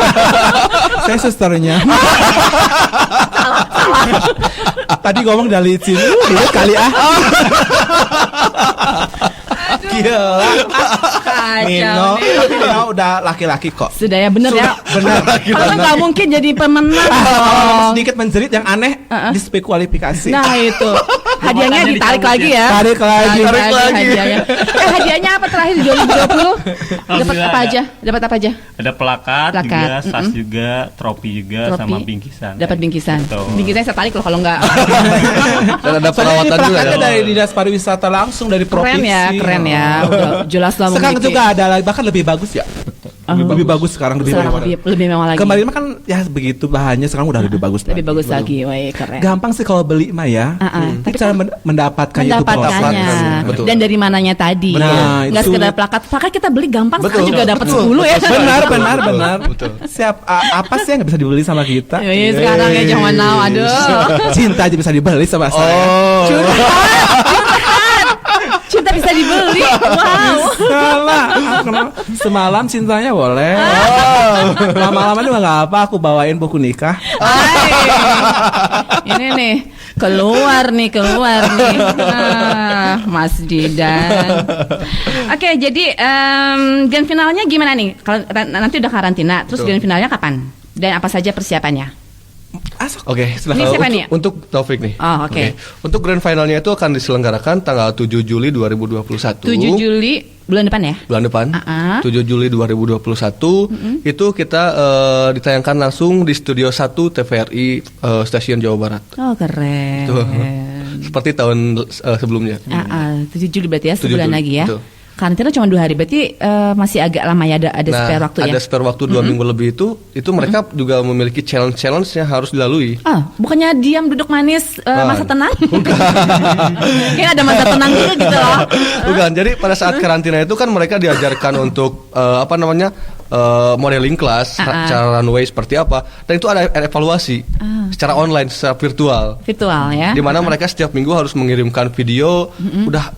Saya susternya. Tadi ngomong dari sini, kali Gila. Nino udah laki-laki kok.
Sudah ya, bener ya.
Bener.
Kalau nggak mungkin jadi pemenang.
Sedikit menjerit yang aneh diskualifikasi.
Nah itu hadiahnya ditarik lagi ya.
Tarik lagi.
Hadiahnya. Hadiahnya apa terakhir di 2020? Dapat apa aja?
Ada plakat juga, tas juga, trofi juga, sama bingkisan.
Dapat bingkisan. Bingkisannya saya tarik loh kalau nggak.
Dan ada perawatan juga ya.
Dari Dinas Pariwisata langsung dari provinsi.
Keren ya. Udah jelas lah.
Sekarang juga ada bahkan lebih bagus ya. Lebih bagus sekarang, lebih
mewah lagi.
Kemarin mah kan ya begitu bahannya, sekarang udah lebih bagus.
Lebih bagus lagi, wah keren.
Gampang sih kalau beli mah ya. Tapi cara mendapatkannya itu
proses. Dan dari mananya tadi. Nggak sekedar plakat kita beli gampang, sekarang juga dapat 10 ya.
Benar. Siap apa sih yang nggak bisa dibeli sama kita?
Sekarang ya jangan now, aduh.
Cinta aja bisa dibeli sama saya.
Cinta bisa dibeli. Wow.
Salah. Semalam cintanya boleh. Lama-lama juga nggak apa. Aku bawain buku nikah.
Ini nih keluar nih. Mas Didan. Oke, jadi grand finalnya gimana nih? Kalau nanti udah karantina, terus grand finalnya kapan? Dan apa saja persiapannya?
Oke, untuk Taufik nih.
Oke.
Untuk grand finalnya itu akan diselenggarakan tanggal 7 Juli 2021.
7 Juli bulan depan ya?
Bulan depan. 7 Juli 2021 itu kita ditayangkan langsung di Studio 1 TVRI Stasiun Jawa Barat.
Oh, keren.
Seperti tahun sebelumnya.
7 Juli berarti ya, sebulan lagi ya.
Betul.
Karantina cuma 2 hari, berarti masih agak lama ya, ada spare waktu ya?
Ada spare waktu 2 minggu lebih itu mereka juga memiliki challenge yang harus dilalui.
Bukannya diam duduk manis masa tenang? Kayak ada masa tenang gitu loh.
Bukan, jadi pada saat karantina itu kan mereka diajarkan untuk modeling kelas, cara runway seperti apa, dan itu ada evaluasi secara online, secara virtual
ya.
Di mana mereka setiap minggu harus mengirimkan video, udah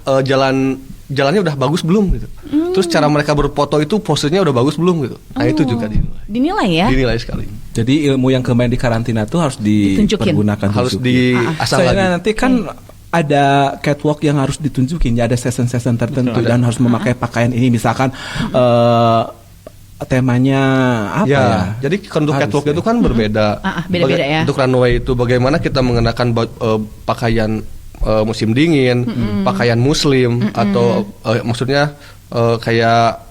jalannya udah bagus belum gitu. Terus cara mereka berfoto itu posenya udah bagus belum gitu. Nah itu juga
dinilai ya.
Dinilai sekali.
Jadi ilmu yang kemarin di karantina tuh harus dipergunakan,
harus diasah lagi.
Nanti kan ada catwalk yang harus ditunjukin, ya ada session-session tertentu dan harus memakai pakaian ini, misalkan temanya apa ya?
Jadi untuk catwalk itu kan berbeda.
Beda-beda ya.
Untuk runway itu bagaimana kita mengenakan pakaian musim dingin, pakaian muslim atau maksudnya kayak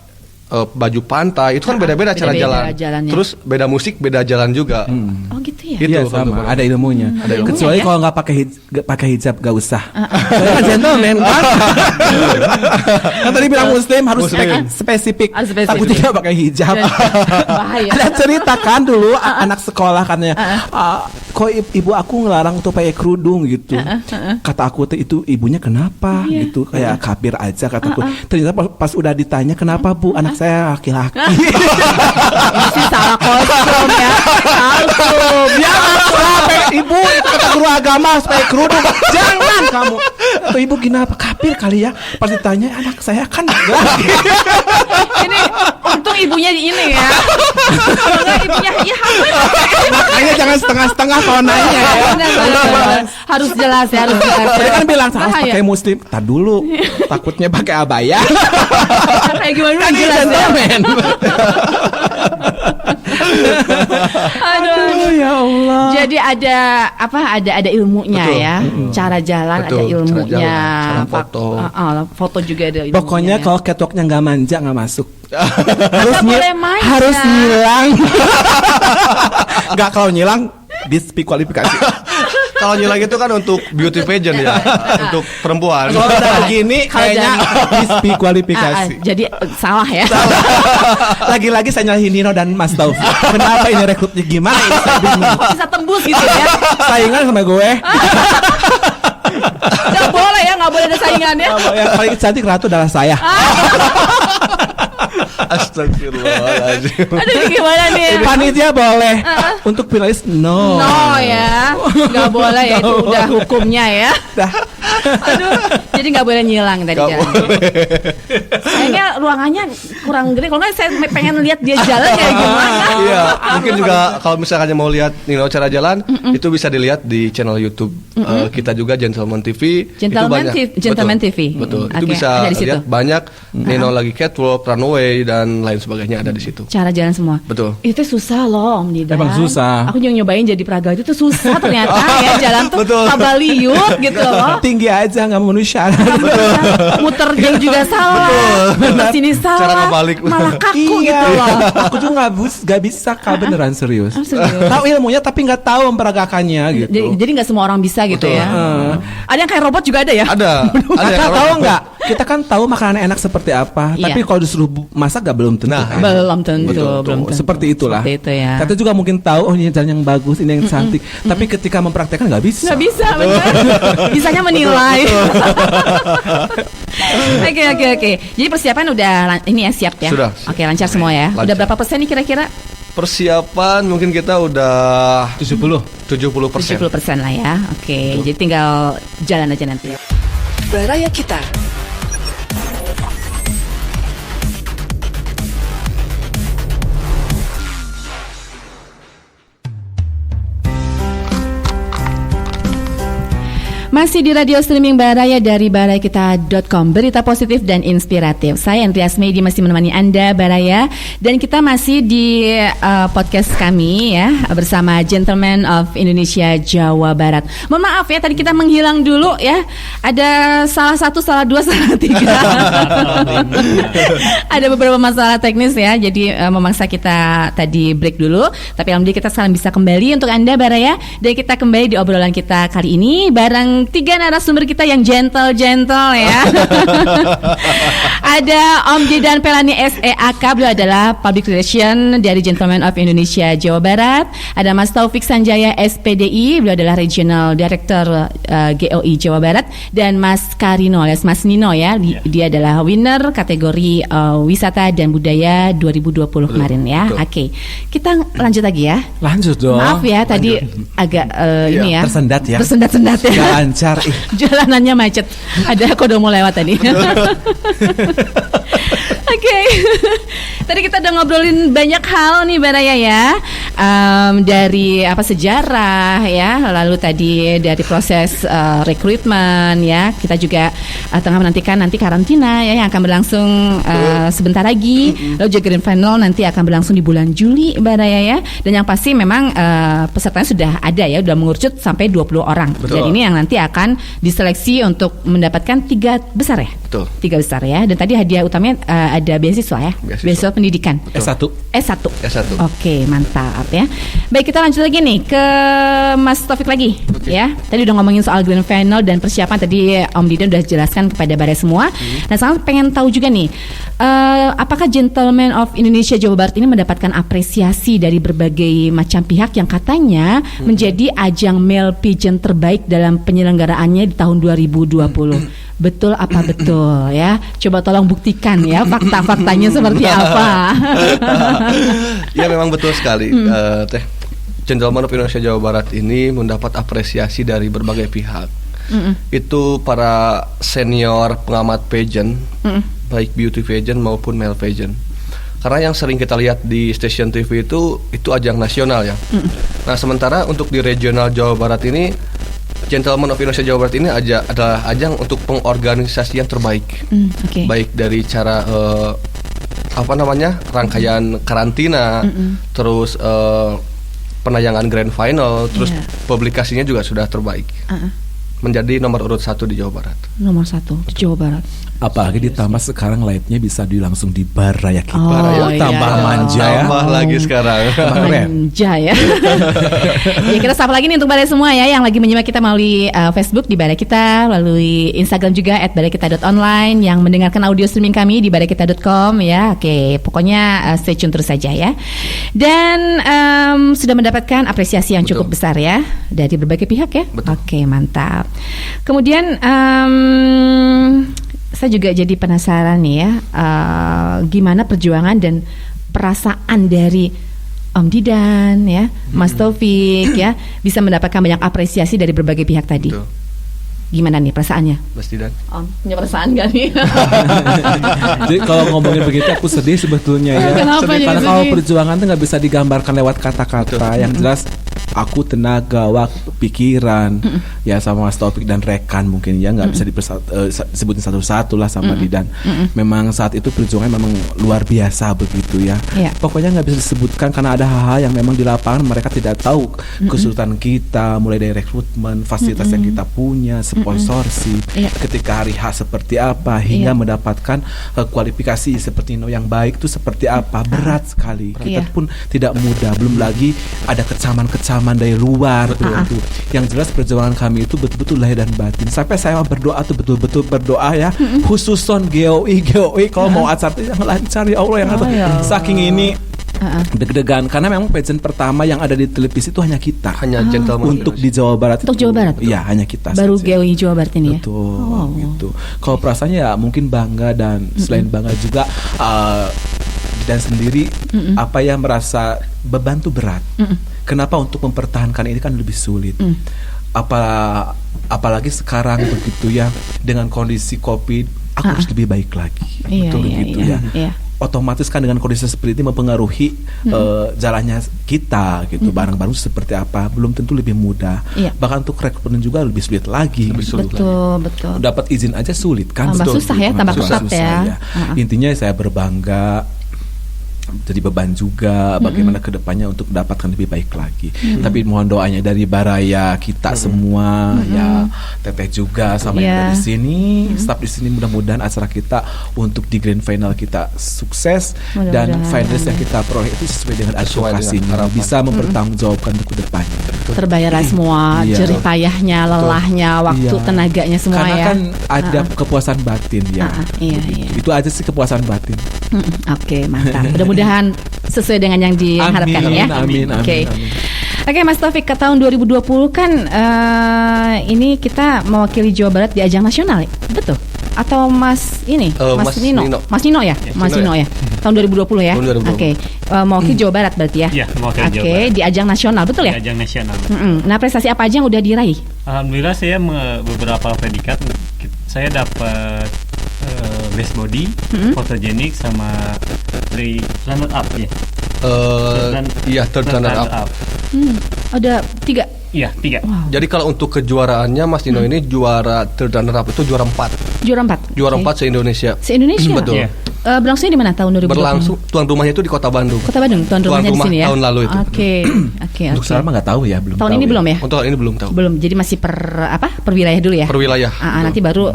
baju pantai itu kan beda-beda cara jalan. Terus beda musik, beda jalan juga.
Oh gitu ya.
Iya sama, ada ilmunya. Kecuali kalau nggak pakai hijab gak usah. Saya kan gentleman kan. Kan tadi bilang muslim harus spesifik. Takutnya nggak pakai hijab.
Bahaya.
Ada cerita kan dulu anak sekolah katanya, kok ibu aku ngelarang untuk pakai kerudung gitu. Kata aku itu ibunya kenapa gitu, kayak kafir aja kataku. Ternyata pas udah ditanya kenapa bu, anak saya laki-laki.
Ini sih salah kostum ya. Kostum.
Biar ibu itu kata guru agama supaya kerudung. Jangan kamu. Atau ibu kenapa kafir kali ya? Pas ditanya anak saya kan laki.
Ini untung ibunya di ini ya. Kalau enggak ibunya ya
makanya jangan setengah-setengah kalau nanya ya.
Harus jelas ya, harus jelas.
Saya kan bilang harus pakai muslim. Tar dulu. Takutnya pakai abaya.
Kayak gimana jelas ya. Aduh
ya Allah.
Jadi ada ilmunya ya. Cara jalan ada ilmunya.
Cara foto.
Foto juga ada ilmunya.
Pokoknya kalau catwalknya nggak manja nggak masuk.
harus
nyilang. Nggak, kalau nyilang diskualifikasi.
Kalau nyilang itu kan untuk beauty pageant ya, untuk perempuan.
Kalau udah gini kayaknya diskualifikasi.
Jadi salah ya.
Lagi-lagi saya nyalahin Nino dan Mas Taufik. Kenapa ini rekrutnya gimana ini saya bingung.
Kok bisa tembus gitu ya?
Saingan sama gue.
Gak boleh ya, gak boleh ada saingannya.
Yang paling cantik ratu adalah saya.
Astagfirullahaladzim.
Aduh ini gimana nih?
Panitia boleh. Untuk finalis no.
No ya. Gak boleh ya, itu udah hukumnya ya. Aduh, jadi gak boleh nyilang tadi jalan. Kayaknya ruangannya kurang gede. Kalau nggak saya pengen lihat dia jalan kayak gimana.
Iya, mungkin juga kalau misalnya mau lihat Nino cara jalan, itu bisa dilihat di channel YouTube kita juga, Gentleman TV.
Gentleman TV.
Betul. Itu bisa lihat banyak Nino lagi catwalk, runway dan lain sebagainya ada di situ.
Cara jalan semua.
Betul.
Itu susah loh Om Didan.
Emang susah.
Aku juga nyobain jadi peraga itu tuh susah ternyata ya, jalan tuh tabaliut gitu loh.
Tinggi aja nggak memenuhi syarat.
Muter jam juga salah. Muter sini salah.
Cara ngebalik.
Malah kaku gitu loh.
Aku juga nggak bisa beneran serius. Tahu ilmunya tapi nggak tahu memperagakannya gitu.
Jadi nggak semua orang bisa gitu ya. Ada yang kayak robot juga ada ya?
Ada.
Kakak tahu nggak? Kita kan tahu makanan enak seperti apa. Tapi kalau disuruh masak nggak, belum tentu.
Belum tentu.
Seperti itulah.
Seperti itu ya.
Kita juga mungkin tahu ini jalan yang bagus, ini yang cantik. Tapi ketika mempraktekkan nggak bisa.
Nggak bisa, benar. Bisanya menilai. Oke. Jadi persiapan udah ini ya, siap ya?
Sudah.
Oke, lancar semua ya.
Lancar.
Udah berapa persen nih kira-kira?
Persiapan mungkin kita udah 70%
lah ya. Oke, jadi tinggal jalan aja nanti.
Baraya kita.
Masih di radio streaming Baraya dari barayakita.com, berita positif dan inspiratif. Saya Andreas Medi masih menemani Anda Baraya, dan kita masih di podcast kami ya bersama Gentleman of Indonesia Jawa Barat. Mohon maaf ya tadi kita menghilang dulu ya. Ada salah 1, salah 2, salah 3. Ada beberapa masalah teknis ya. Jadi memaksa kita tadi break dulu. Tapi alhamdulillah kita sekarang bisa kembali untuk Anda Baraya, dan kita kembali di obrolan kita kali ini bareng tiga narasumber kita yang gentle ya. Ada Om Didan Pelani SEAK, beliau adalah Public Relation dari Gentleman of Indonesia Jawa Barat. Ada Mas Taufik Sanjaya SPDI, beliau adalah Regional Director GOI Jawa Barat. Dan Mas Karino alias Mas Nino ya, dia adalah winner kategori wisata dan budaya 2020 kemarin ya. Oke, kita lanjut lagi ya.
Lanjut dong.
Maaf ya tadi agak ini ya.
Tersendat ya.
Tersendat ya.
Gak lancar.
Jalanannya macet. Ada kodomo lewat tadi. Oke. Tadi kita udah ngobrolin banyak hal nih Baraya ya. Dari sejarah ya, lalu tadi dari proses rekrutmen ya. Kita juga tengah menantikan nanti karantina ya yang akan berlangsung sebentar lagi. Lalu juga grand final nanti akan berlangsung di bulan Juli Baraya ya. Dan yang pasti memang pesertanya sudah ada ya, sudah mengerucut sampai 20 orang.
Betul.
Jadi ini yang nanti akan diseleksi untuk mendapatkan 3 besar ya.
Betul.
3 besar ya. Dan tadi hadiah utamanya ada beasiswa ya. Beasiswa pendidikan.
S1.
Oke, mantap ya. Baik, kita lanjut lagi nih ke Mas Taufik lagi ya. Tadi udah ngomongin soal grand final dan persiapan, tadi Om Didan udah jelaskan kepada Baraya semua. Nah, sekarang pengen tahu juga nih, apakah Gentleman of Indonesia Jawa Barat ini mendapatkan apresiasi dari berbagai macam pihak yang katanya menjadi ajang male pageant terbaik dalam penyelenggaraannya di tahun 2020. Betul apa betul ya? Coba tolong buktikan ya fakta-faktanya seperti apa.
Ya memang betul sekali. Teh Gentleman of Indonesia Jawa Barat ini mendapat apresiasi dari berbagai pihak. Itu para senior pengamat pageant, baik beauty pageant maupun male pageant. Karena yang sering kita lihat di stasiun TV itu ajang nasional ya. Nah sementara untuk di regional Jawa Barat ini, Gentleman of Indonesia Jawa Barat ini adalah ajang untuk pengorganisasian terbaik. Baik dari cara rangkaian karantina, terus penayangan grand final, terus publikasinya juga sudah terbaik. Menjadi nomor urut 1 di Jawa Barat.
Nomor 1 di Jawa Barat.
Apalagi ditambah sekarang live-nya bisa langsung di Baraya kita.
Tambah
manja ya.
Tambah lagi sekarang.
Manja ya. Ya, kita sapa lagi nih untuk Baraya semua ya yang lagi menyimak kita melalui Facebook di Baraya Kita, melalui Instagram juga @barayakita.online, yang mendengarkan audio streaming kami di barayakita.com ya. Oke, pokoknya stay tune terus saja ya. Dan sudah mendapatkan apresiasi yang cukup besar ya dari berbagai pihak ya. Oke, mantap. Kemudian saya juga jadi penasaran nih ya, gimana perjuangan dan perasaan dari Om Didan ya, Mas Taufik ya, bisa mendapatkan banyak apresiasi dari berbagai pihak tadi.
Betul.
Gimana nih perasaannya?
Mas Didan.
Om, punya perasaan gak nih?
Jadi kalau ngomongin begitu aku sedih sebetulnya ya.
Kenapa
Karena
jadi
kalau
sedih?
perjuangan itu nggak bisa digambarkan lewat kata-kata. Yang jelas aku tenaga, waktu, pikiran ya sama Mas Taufik dan rekan mungkin ya nggak bisa disebutin satu-satu lah sama Didan. Memang saat itu perjuangan memang luar biasa begitu ya. Pokoknya nggak bisa disebutkan karena ada hal-hal yang memang di lapangan mereka tidak tahu kesulitan kita, mulai dari rekrutmen, fasilitas yang kita punya, sponsorship, ketika hari H seperti apa hingga mendapatkan kualifikasi seperti yang baik itu seperti apa, berat sekali. Kita pun tidak mudah, belum lagi ada kecaman-kecaman dari luar tuh. Yang jelas perjuangan kami itu betul-betul lahir dan batin. Sampai saya berdoa tuh betul-betul berdoa ya, khususon GOI kalau mau acara itu yang lancar ya Allah yang saking ini deg-degan karena memang pageant pertama yang ada di televisi itu hanya kita,
hanya Gentleman
untuk di Jawa Barat.
Untuk Jawa Barat?
Iya, hanya kita
baru
saja.
GOI Jawa Barat ini ya?
Betul, gitu. Kalau perasaannya ya mungkin bangga dan selain bangga juga dan sendiri apa ya, merasa beban tuh berat. Kenapa untuk mempertahankan ini kan lebih sulit. Apalagi sekarang begitu ya, dengan kondisi Covid aku harus lebih baik lagi. Betul begitu ya. Otomatis kan dengan kondisi seperti ini mempengaruhi jalannya kita gitu. Barang-barang seperti apa belum tentu lebih mudah. Bahkan untuk rekrutmen juga lebih sulit lagi.
Betul.
Dapat izin aja sulit kan.
Tambah susah ya, tambah ketat ya.
Intinya saya berbangga jadi beban juga bagaimana kedepannya untuk mendapatkan lebih baik lagi. Tapi mohon doanya dari Baraya kita semua, ya Teteh juga sama yang ada di sini, staf di sini, mudah-mudahan acara kita untuk di grand final kita sukses dan finalis yang kita peroleh itu sesuai dengan advokasinya, bisa mempertanggungjawabkan untuk kedepannya.
Terbayar semua jerih payahnya, lelahnya, waktu, tenaganya semua.
Karena
ya.
kan ada kepuasan batin ya.
Iya.
Itu aja sih kepuasan batin.
Oke, mantap. Mudah-mudahan sesuai dengan yang diharapkan ya.
Amin.
Oke, Mas Taufik, ke tahun 2020 kan ini kita mewakili Jawa Barat di ajang nasional, betul? Atau Mas Nino? Mas Nino ya? Mas Nino ya. Tahun 2020 ya? Oke. Mewakili Jawa Barat berarti ya?
Iya, mewakili Jawa Barat.
Oke, di ajang nasional, betul ya?
Di ajang nasional.
Nah, prestasi apa aja yang udah diraih?
Alhamdulillah saya beberapa predikat. Saya dapat best body, photogenic, sama runner up ya.
Third runner up.
Ada 3.
Iya, 3.
Wow.
Jadi kalau untuk kejuaraannya Mas Nino ini juara third runner up itu juara 4.
Juara 4.
Juara 4 se-Indonesia.
Se-Indonesia.
Betul.
Yeah.
Berlangsungnya di mana tahun 2020?
Berlangsung tuan rumahnya itu di Kota Bandung.
Kota Bandung, tuan rumahnya di sini ya.
Tahun lalu itu.
Oke.
Untuk sekarang mah nggak tahu ya, belum.
Tahun
tahu
ini
ya.
belum ya?
Untuk tahun ini belum tahu.
Belum. Jadi masih per wilayah dulu ya.
Per wilayah.
Nanti baru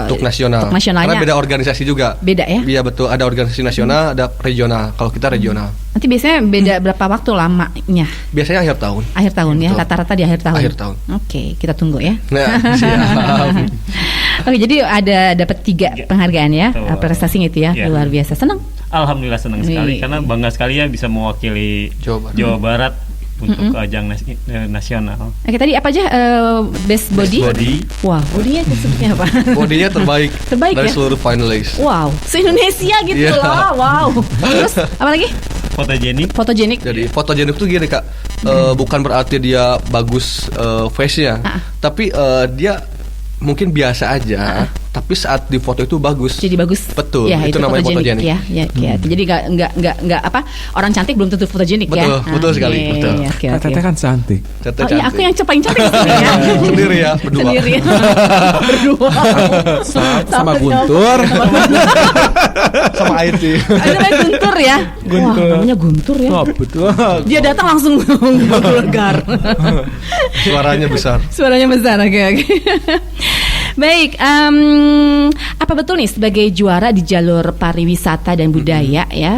untuk nasional.
Untuk nasionalnya.
Karena beda organisasi juga.
Beda ya?
Iya betul. Ada organisasi nasional, ada regional. Kalau kita regional.
Nanti biasanya beda berapa waktu lamanya?
Biasanya akhir tahun.
Akhir tahun ya,
Betul.
rata-rata di akhir tahun.
Akhir tahun.
Oke, kita tunggu ya.
Nah, siap.
Oke, jadi dapat 3 penghargaan ya, prestasinya itu ya, luar biasa. Senang.
Alhamdulillah senang sekali karena bangga sekali ya bisa mewakili Jawa Barat untuk ajang nasional.
Oke, tadi apa aja best body? Wah, bodinya sepertinya apa?
Bodinya terbaik dari
ya?
seluruh finalis.
Wow, se-Indonesia gitu loh. Wow. Terus apa lagi? Fotogenik.
Jadi fotogenik itu gini Kak, bukan berarti dia bagus face-nya, tapi dia mungkin biasa aja, tapi saat di foto itu bagus.
Jadi bagus.
Betul.
Ya,
itu namanya fotogenik.
Ya. Jadi nggak apa, orang cantik belum tentu fotogenik ya.
Betul sekali. Betul.
Teteh kan cantik.
Iya, aku yang paling cantik di sini ya.
Sendiri ya, berdua.
Berdua.
Sama Guntur.
Sama IT.
Ada Guntur ya. Wah, namanya Guntur ya.
Oh, betul.
Dia datang langsung gelegar.
Suaranya besar.
Oke. Baik, apa betul nih sebagai juara di jalur pariwisata dan budaya ya,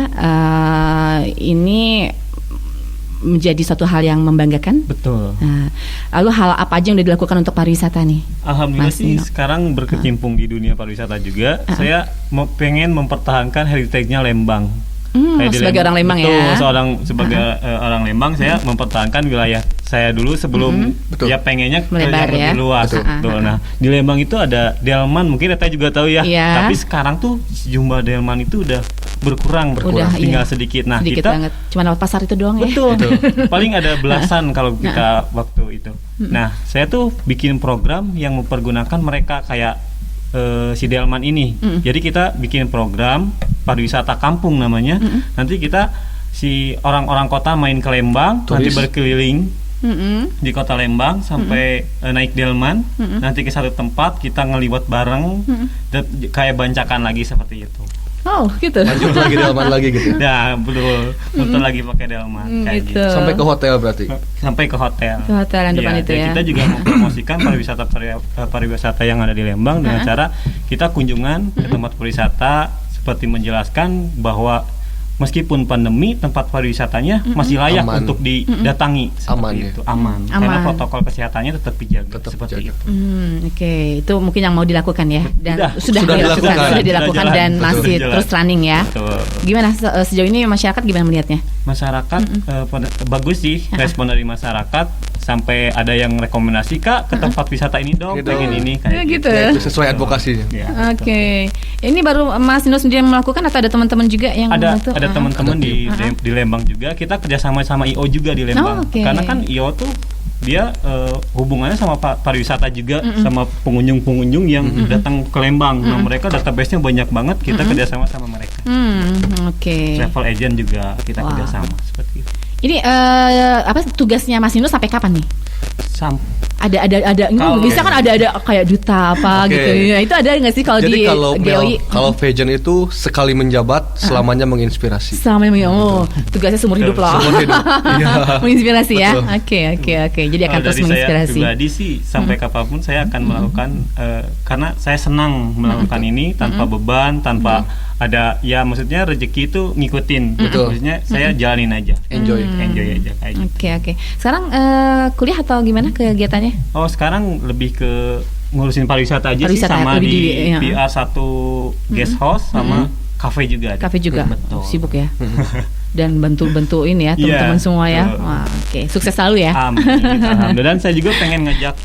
ini menjadi suatu hal yang membanggakan?
Betul.
Lalu hal apa aja yang udah dilakukan untuk pariwisata nih?
Alhamdulillah sih sekarang berkecimpung di dunia pariwisata juga. Saya pengen mempertahankan heritage-nya Lembang.
Sebagai orang Lembang ya.
Sebagai orang Lembang, saya mempertahankan wilayah saya dulu sebelum ya pengennya
melebar ya.
Lebih luas. Betul. Nah, di Lembang itu ada delman, mungkin Reta juga tahu ya. Tapi sekarang tuh jumlah delman itu udah berkurang, tinggal sedikit. Nah,
sedikit
kita
banget. Cuma lewat pasar itu doang ya.
Betul. Paling ada belasan kalau kita waktu itu. Nah, saya tuh bikin program yang mempergunakan mereka kayak si delman ini. Jadi kita bikin program pariwisata kampung namanya. Nanti kita si orang-orang kota main ke Lembang, nanti berkeliling di kota Lembang sampai naik delman, nanti ke satu tempat kita ngeliwat bareng, kayak bancakan lagi seperti itu.
Oh, gitu.
Lanjut lagi delman lagi gitu.
Nah, betul. Muter lagi pakai delman kayak gitu.
Sampai ke hotel berarti.
Sampai ke hotel.
Ke hotel yang depan itu ya.
Kita juga mempromosikan pariwisata yang ada di Lembang dengan cara kita kunjungan ke tempat pariwisata seperti menjelaskan bahwa meskipun pandemi tempat pariwisatanya masih layak untuk didatangi aman. Karena protokol kesehatannya tetap dijaga seperti itu.
Oke, itu mungkin yang mau dilakukan ya dan sudah dilakukan dan masih terus running ya.
Betul.
Gimana sejauh ini masyarakat gimana melihatnya?
Masyarakat bagus sih respon dari masyarakat, sampai ada yang rekomendasi Kak ke tempat wisata ini dong, pengen ini kayak
gitu.
Itu sesuai advokasinya.
Oke. Ini baru Mas Nino sendiri yang melakukan atau ada teman-teman juga yang
ada teman-teman di Lembang juga. Kita kerjasama sama IO juga di Lembang. Karena kan IO tuh dia hubungannya sama pariwisata juga, sama pengunjung-pengunjung yang datang ke Lembang. Nah, mereka database-nya banyak banget. Kita kerjasama sama mereka. Travel agent juga kita kerjasama seperti itu.
Ini tugasnya Mas Nino sampai kapan nih? Ada bisa kan ada kayak duta apa gitu. Nah, itu ada nggak sih kalau di GOI?
Kalau Vision itu sekali menjabat selamanya menginspirasi.
Selamanya tugasnya seumur hidup loh. Menginspirasi ya. Oke. Jadi akan terus menginspirasi.
Saya pribadi sih sampai kapanpun saya akan melakukan karena saya senang melakukan ini tanpa beban, tanpa ada maksudnya rezeki itu ngikutin. Maksudnya saya jalanin aja. Enjoy aja kayak gitu.
Oke. Sekarang kuliah atau gimana kegiatannya?
Oh, sekarang lebih ke ngurusin pariwisata aja sih, sama di PR1 guest house sama kafe juga.
Kafe juga. Sibuk ya. Dan bantu ini ya teman-teman semua ya. Wah, oke. Sukses selalu ya.
Amin. Alhamdulillah. Dan saya juga pengen ngajak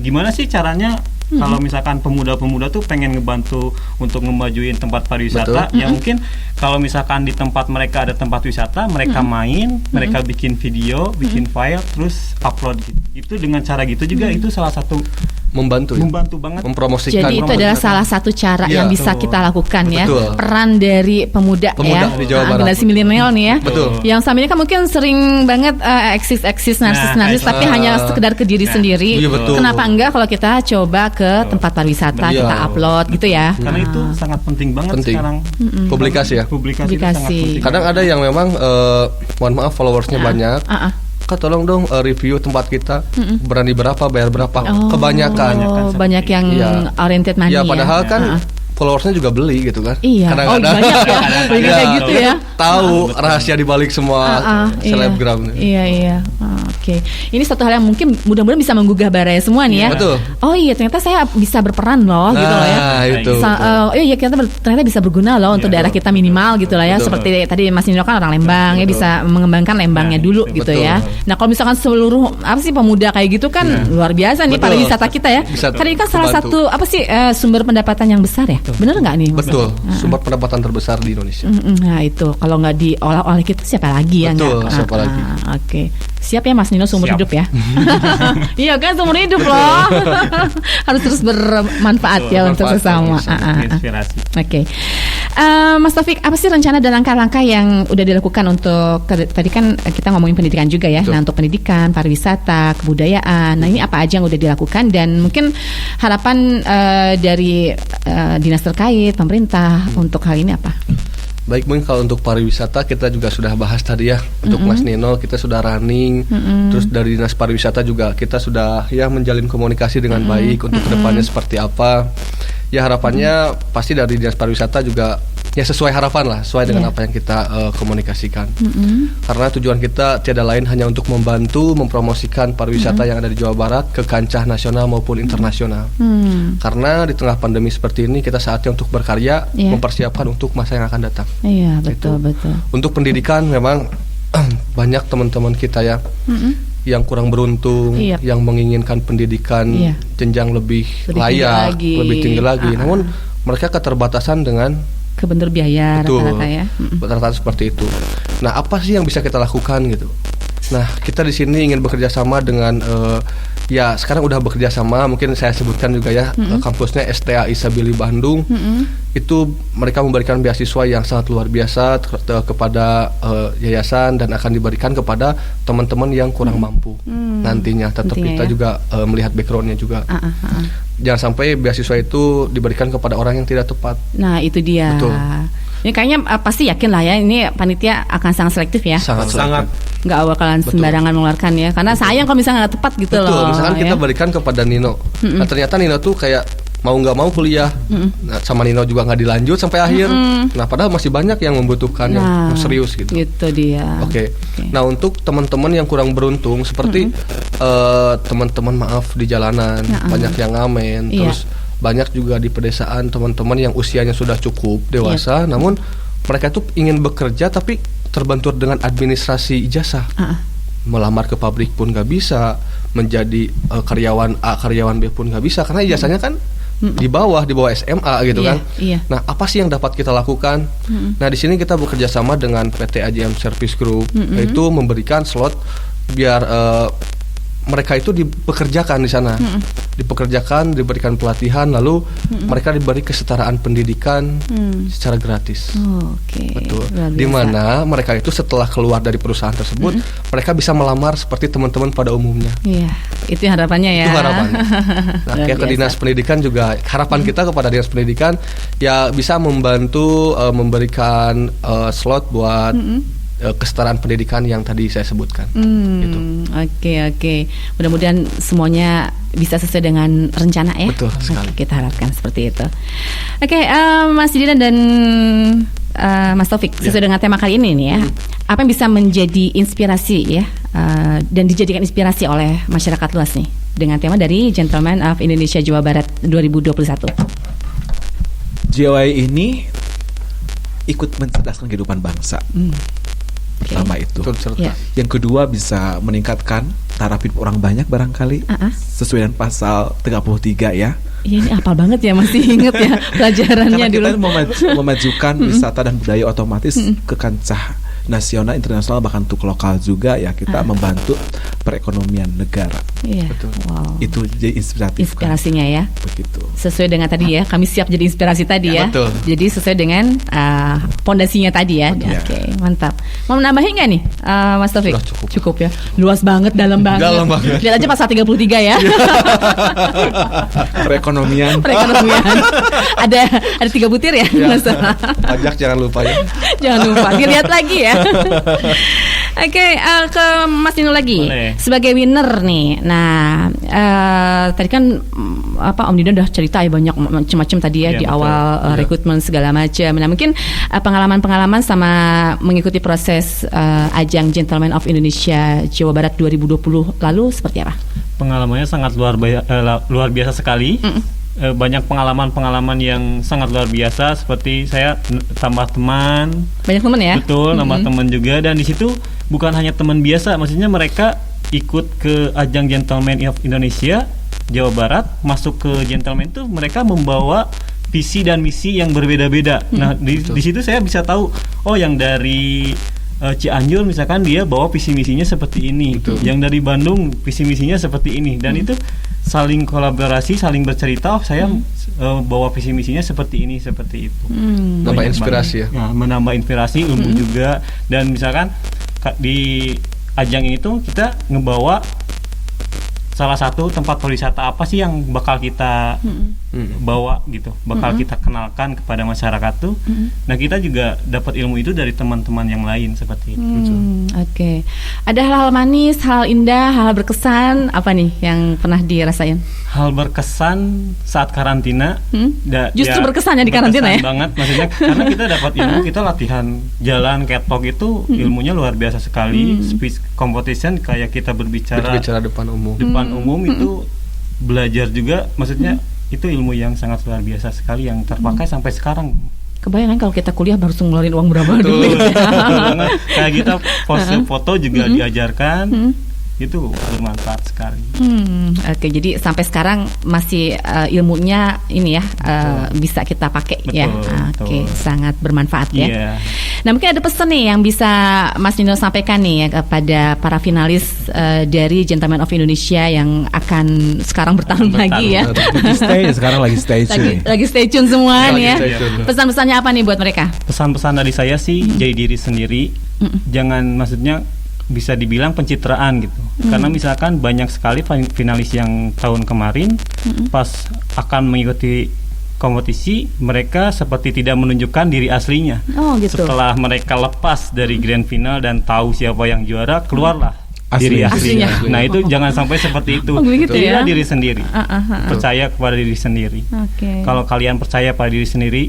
gimana sih caranya kalau misalkan pemuda-pemuda tuh pengen ngebantu untuk ngemajuin tempat pariwisata. Ya mungkin kalau misalkan di tempat mereka ada tempat wisata, mereka main, mereka bikin video, bikin file, terus upload gitu. Itu dengan cara gitu juga itu salah satu
membantu
banget,
mempromosikan.
Jadi itu adalah salah satu cara yang bisa kita lakukan ya. Peran dari pemuda ya,
di Jawa Barat.
Generasi milenial nih ya.
Betul.
Yang selama ini kan mungkin sering banget eksis narsis tapi hanya sekedar ke diri sendiri.
Iya, betul.
Kenapa enggak kalau kita coba ke tempat pariwisata, kita upload gitu ya.
Karena itu sangat penting banget sekarang.
Publikasi ya.
Publikasi. Itu sangat penting.
Kadang ada yang memang mohon maaf followersnya banyak. Kak tolong dong review tempat kita, berani berapa, bayar berapa. Kebanyakan
banyak yang oriented money
ya. Padahal kan followersnya juga beli gitu kan.
Iya.
Kadang-kadang
banyak ya. Banyak kayak gitu ya.
Tahu rahasia dibalik semua selebgram.
Iya. Oke. Ini satu hal yang mungkin mudah-mudahan bisa menggugah Baraya semua nih ya.
Betul.
Oh iya, ternyata saya bisa berperan loh gitu loh ya.
Itu.
Ternyata bisa berguna loh untuk daerah kita minimal gitu lah ya.
Betul.
Seperti tadi Mas Nino kan orang Lembang ya, bisa mengembangkan Lembangnya dulu gitu ya. Nah, kalau misalkan seluruh pemuda kayak gitu kan luar biasa nih pariwisata kita ya. Karena ini kan salah satu sumber pendapatan yang besar ya. Bener nggak nih?
Betul. Sumber pendapatan terbesar di Indonesia.
Nah itu kalau nggak diolah oleh kita siapa lagi ya?
Betul. Siapa lagi?
Oke. Siap ya Mas Nino seumur hidup ya. Iya kan seumur hidup loh. Harus terus bermanfaat ya untuk sesama.
Inspirasi.
Oke. Mas Taufik, apa sih rencana dan langkah-langkah yang udah dilakukan untuk tadi kan kita ngomongin pendidikan juga ya. Nah, untuk pendidikan, pariwisata, kebudayaan. Nah, ini apa aja yang udah dilakukan dan mungkin harapan dari dinas terkait, pemerintah untuk hal ini apa?
Baik, mungkin kalau untuk pariwisata kita juga sudah bahas tadi ya. Untuk Mas Nino kita sudah running. Terus dari dinas pariwisata juga kita sudah menjalin komunikasi dengan baik untuk kedepannya seperti apa. Ya harapannya pasti dari dinas pariwisata juga ya sesuai harapan lah, sesuai dengan apa yang kita komunikasikan. Karena tujuan kita tiada lain hanya untuk membantu mempromosikan pariwisata yang ada di Jawa Barat ke kancah nasional maupun internasional. Karena di tengah pandemi seperti ini kita saatnya untuk berkarya, mempersiapkan untuk masa yang akan datang.
Iya, betul.
Untuk pendidikan memang banyak teman-teman kita ya yang kurang beruntung, yang menginginkan pendidikan jenjang lebih layak, lebih tinggi lagi. Namun mereka keterbatasan dengan
kebentur biaya rata-rata ya.
Rata-rata seperti itu. Nah, apa sih yang bisa kita lakukan gitu? Nah, kita di sini ingin bekerja sama dengan sekarang udah bekerja sama, mungkin saya sebutkan juga ya, kampusnya STA Isabili Bandung. Itu mereka memberikan beasiswa yang sangat luar biasa kepada yayasan dan akan diberikan kepada teman-teman yang kurang mampu nantinya. Tetap kita juga melihat backgroundnya juga. Jangan sampai beasiswa itu diberikan kepada orang yang tidak tepat.
Nah, itu dia.
Betul.
Ini kayaknya pasti yakin lah ya, ini panitia akan sangat selektif ya.
Sangat.
Nggak bakalan sembarangan mengeluarkan ya, karena sayang kalau misalnya nggak tepat gitu.
Betul.
Loh.
Misalkan kita berikan kepada Nino, nah ternyata Nino tuh kayak mau nggak mau kuliah, nah, sama Nino juga nggak dilanjut sampai akhir. Nah, padahal masih banyak yang membutuhkan yang serius gitu.
Itu dia.
Oke. Nah, untuk teman-teman yang kurang beruntung seperti teman-teman di jalanan, banyak yang ngamen, terus banyak juga di pedesaan teman-teman yang usianya sudah cukup dewasa, namun mereka tuh ingin bekerja tapi terbentur dengan administrasi ijazah. Melamar ke pabrik pun nggak bisa, menjadi karyawan A, karyawan B pun nggak bisa karena ijazahnya kan di bawah SMA gitu kan. Nah, apa sih yang dapat kita lakukan? Nah, di sini kita bekerja sama dengan PT AJM Service Group, yaitu memberikan slot biar mereka itu dipekerjakan di sana, dipekerjakan, diberikan pelatihan, lalu mereka diberi kesetaraan pendidikan secara gratis. Betul. Di mana mereka itu setelah keluar dari perusahaan tersebut, mereka bisa melamar seperti teman-teman pada umumnya.
Iya, itu harapannya ya.
Itu harapannya. Nah, kayak ke dinas pendidikan juga harapan kita kepada dinas pendidikan ya bisa membantu memberikan slot buat kesetaraan pendidikan yang tadi saya sebutkan. Gitu.
Oke. Mudah-mudahan semuanya bisa sesuai dengan rencana ya.
Betul sekali.
Kita harapkan seperti itu. Oke, Mas Didan dan Mas Taufik, sesuai dengan tema kali ini nih ya, apa yang bisa menjadi inspirasi ya dan dijadikan inspirasi oleh masyarakat luas nih dengan tema dari Gentleman of Indonesia Jawa Barat 2021.
JOI ini ikut mencerdaskan kehidupan bangsa. Pertama itu. Yang kedua bisa meningkatkan taraf hidup orang banyak barangkali sesuai dengan pasal 33 ya.
Iya, ini hafal banget ya, masih inget ya pelajarannya dulu.
Karena kita memajukan wisata dan budaya otomatis ke kancah nasional, internasional, bahkan untuk lokal juga ya, kita membantu perekonomian negara.
Iya.
Betul.
Wow.
Itu jadi
inspirasinya ya.
Begitu.
Sesuai dengan tadi ya, kami siap jadi inspirasi tadi ya.
Betul.
Jadi sesuai dengan pondasinya tadi ya. Oke, mantap. Mau menambahin nggak nih, Mas Taufik? Cukup ya. Luas banget, dalam banget. Lihat aja pasal 33 ya.
Perekonomian.
ada 3 butir ya.
Pajak jangan lupa ya.
Jangan lupa dilihat lagi ya. Oke, ke Mas Nino lagi.
Boleh.
Sebagai winner nih. Nah, tadi kan Om Didan udah cerita ya banyak macam-macam tadi ya, di betul. Awal rekrutmen segala macam. Nah, mungkin pengalaman-pengalaman sama mengikuti proses ajang Gentleman of Indonesia Jawa Barat 2020 lalu seperti apa?
Pengalamannya sangat luar biasa sekali. Banyak pengalaman-pengalaman yang sangat luar biasa, seperti saya tambah teman. Banyak teman ya? Betul, tambah teman juga, dan di situ bukan hanya teman biasa, maksudnya mereka ikut ke ajang Gentleman of Indonesia Jawa Barat, masuk ke Gentleman itu mereka membawa visi dan misi yang berbeda-beda. Nah, di situ saya bisa tahu, oh yang dari Cianjur misalkan dia bawa visi misinya seperti ini, yang dari Bandung visi misinya seperti ini, dan itu saling kolaborasi, saling bercerita. Saya bawa visi misinya seperti ini, seperti itu.
Menambah inspirasi ya.
Menambah inspirasi, ilmu juga. Dan misalkan di ajang ini tuh kita ngebawa salah satu tempat wisata apa sih yang bakal kita bawa gitu, bakal kita kenalkan kepada masyarakat tuh. Nah, kita juga dapat ilmu itu dari teman-teman yang lain seperti itu.
Oke. Ada hal-hal manis, hal indah, hal berkesan apa nih yang pernah dirasain?
Hal berkesan saat karantina.
Justru berkesan ya di karantina ya?
Banget, maksudnya karena kita dapat ilmu, kita latihan jalan catwalk itu ilmunya luar biasa sekali. Speech competition kayak kita berbicara
depan umum.
Itu belajar juga, maksudnya itu ilmu yang sangat luar biasa sekali yang terpakai sampai sekarang.
Kebayang kan kalau kita kuliah harus ngeluarin uang berapa dulu ya?
Kayak kita pose foto juga diajarkan. Itu bermanfaat sekali.
Oke, jadi sampai sekarang masih ilmunya ini ya bisa kita pakai ya. Oke, sangat bermanfaat ya. Nah, mungkin ada pesan nih yang bisa Mas Nino sampaikan nih ya kepada para finalis dari Gentleman of Indonesia yang akan sekarang bertarung lagi ya.
Sekarang lagi stay tune.
Lagi stay tune semua nih ya. Pesan-pesannya apa nih buat mereka?
Pesan-pesan dari saya sih, jadi diri sendiri. Jangan, maksudnya bisa dibilang pencitraan gitu. Karena misalkan banyak sekali finalis yang tahun kemarin pas akan mengikuti kompetisi, mereka seperti tidak menunjukkan diri aslinya.
Gitu.
Setelah mereka lepas dari grand final dan tahu siapa yang juara, keluarlah diri aslinya. Nah, itu jangan sampai seperti itu. Jadilah diri sendiri. Percaya kepada diri sendiri. Kalau kalian percaya pada diri sendiri,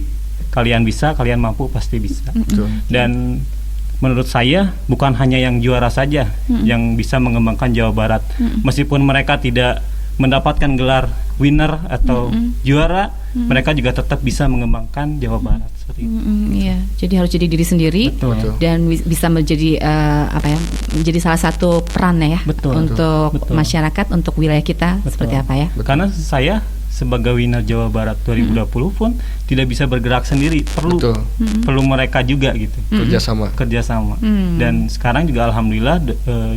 kalian bisa, kalian mampu, pasti bisa. Dan menurut saya bukan hanya yang juara saja yang bisa mengembangkan Jawa Barat. Meskipun mereka tidak mendapatkan gelar winner atau juara, mereka juga tetap bisa mengembangkan Jawa Barat seperti itu.
Iya, jadi harus jadi diri sendiri.
Betul.
Dan bisa menjadi menjadi salah satu peran ya untuk masyarakat, untuk wilayah kita. Seperti apa ya?
Karena saya sebagai winner Jawa Barat 2020 pun tidak bisa bergerak sendiri, perlu mereka juga gitu, kerjasama. Dan sekarang juga alhamdulillah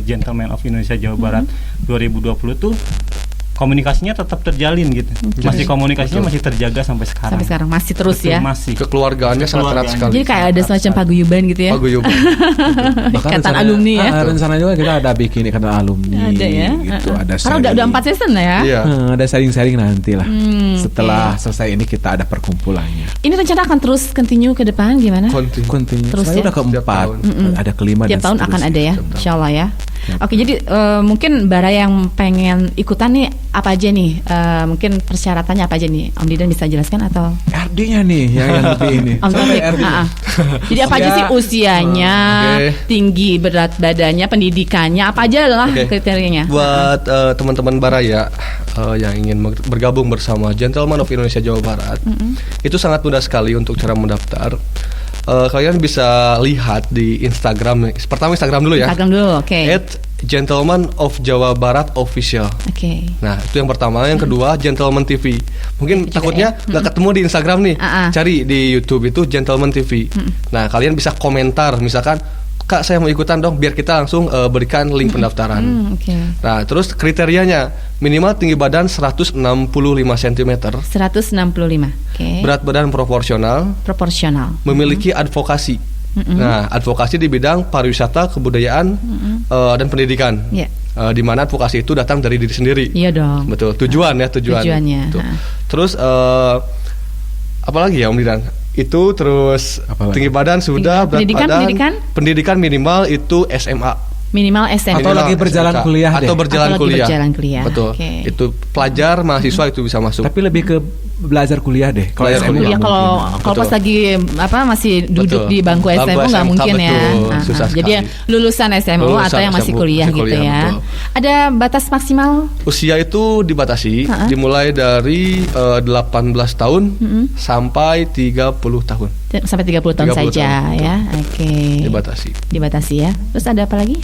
Gentleman of Indonesia Jawa Barat 2020 tuh komunikasinya tetap terjalin gitu. Masih komunikasinya masih terjaga sampai sekarang.
Sampai sekarang masih terus ya.
Masih.
Kekeluargaannya sangat erat sekali.
Jadi kayak ada semacam paguyuban gitu ya.
Paguyuban.
Ikatan alumni ya.
Rencana juga kita ada bikin ikatan alumni.
Ada ya.
Gitu, ada
karena udah 4 season ya.
Iya.
Ada sharing-sharing nanti lah. Setelah selesai ini kita ada perkumpulannya.
Ini rencana akan terus continue ke depan gimana?
Continue.
Terus
saya
ya?
udah keempat, ada kelima.
Tiap tahun akan ada ya, insyaallah ya. Oke, jadi mungkin Bara yang pengen ikutan nih apa aja nih? Mungkin persyaratannya apa aja nih? Om Didan bisa jelaskan atau?
RD-nya nih yang lebih ini.
Om Taufik. Jadi apa aja sih usianya, tinggi berat badannya, pendidikannya, apa aja lah kriterianya?
Buat teman-teman Baraya yang ingin bergabung bersama Gentleman of Indonesia Jawa Barat, itu sangat mudah sekali untuk cara mendaftar. Kalian bisa lihat di Instagram. Pertama Instagram dulu ya.
Instagram dulu, oke.
@Gentleman of Jawa Barat Official.
Oke.
Nah itu yang pertama. Yang kedua Gentleman TV. Mungkin takutnya nggak ketemu di Instagram nih. Cari di YouTube itu Gentleman TV. Nah kalian bisa komentar, misalkan Kak saya mau ikutan dong, biar kita langsung berikan link pendaftaran. Nah terus kriterianya minimal tinggi badan 165 cm.
165.
Berat badan proporsional. Memiliki advokasi. Nah advokasi di bidang pariwisata, kebudayaan dan pendidikan. Di mana advokasi itu datang dari diri sendiri.
Iya dong.
Betul. Tujuannya. Terus apalagi ya Om Didan? Itu terus tinggi badan sudah, berat badan, pendidikan minimal itu SMA.
Minimal SMA.
Atau lagi berjalan kuliah deh.
Atau berjalan kuliah.
Betul.
Itu pelajar, mahasiswa itu bisa masuk.
Tapi lebih ke belajar kuliah deh.
Kalau kuliah kalau pas lagi masih duduk di bangku SMU nggak mungkin ya.
Susah
jadi lulusan SMU atau yang masih kuliah gitu ya. Ada batas maksimal?
Usia itu dibatasi dimulai dari 18 tahun sampai 30 tahun.
Sampai 30 tahun saja ya. Oke. Dibatasi ya. Terus ada apa lagi?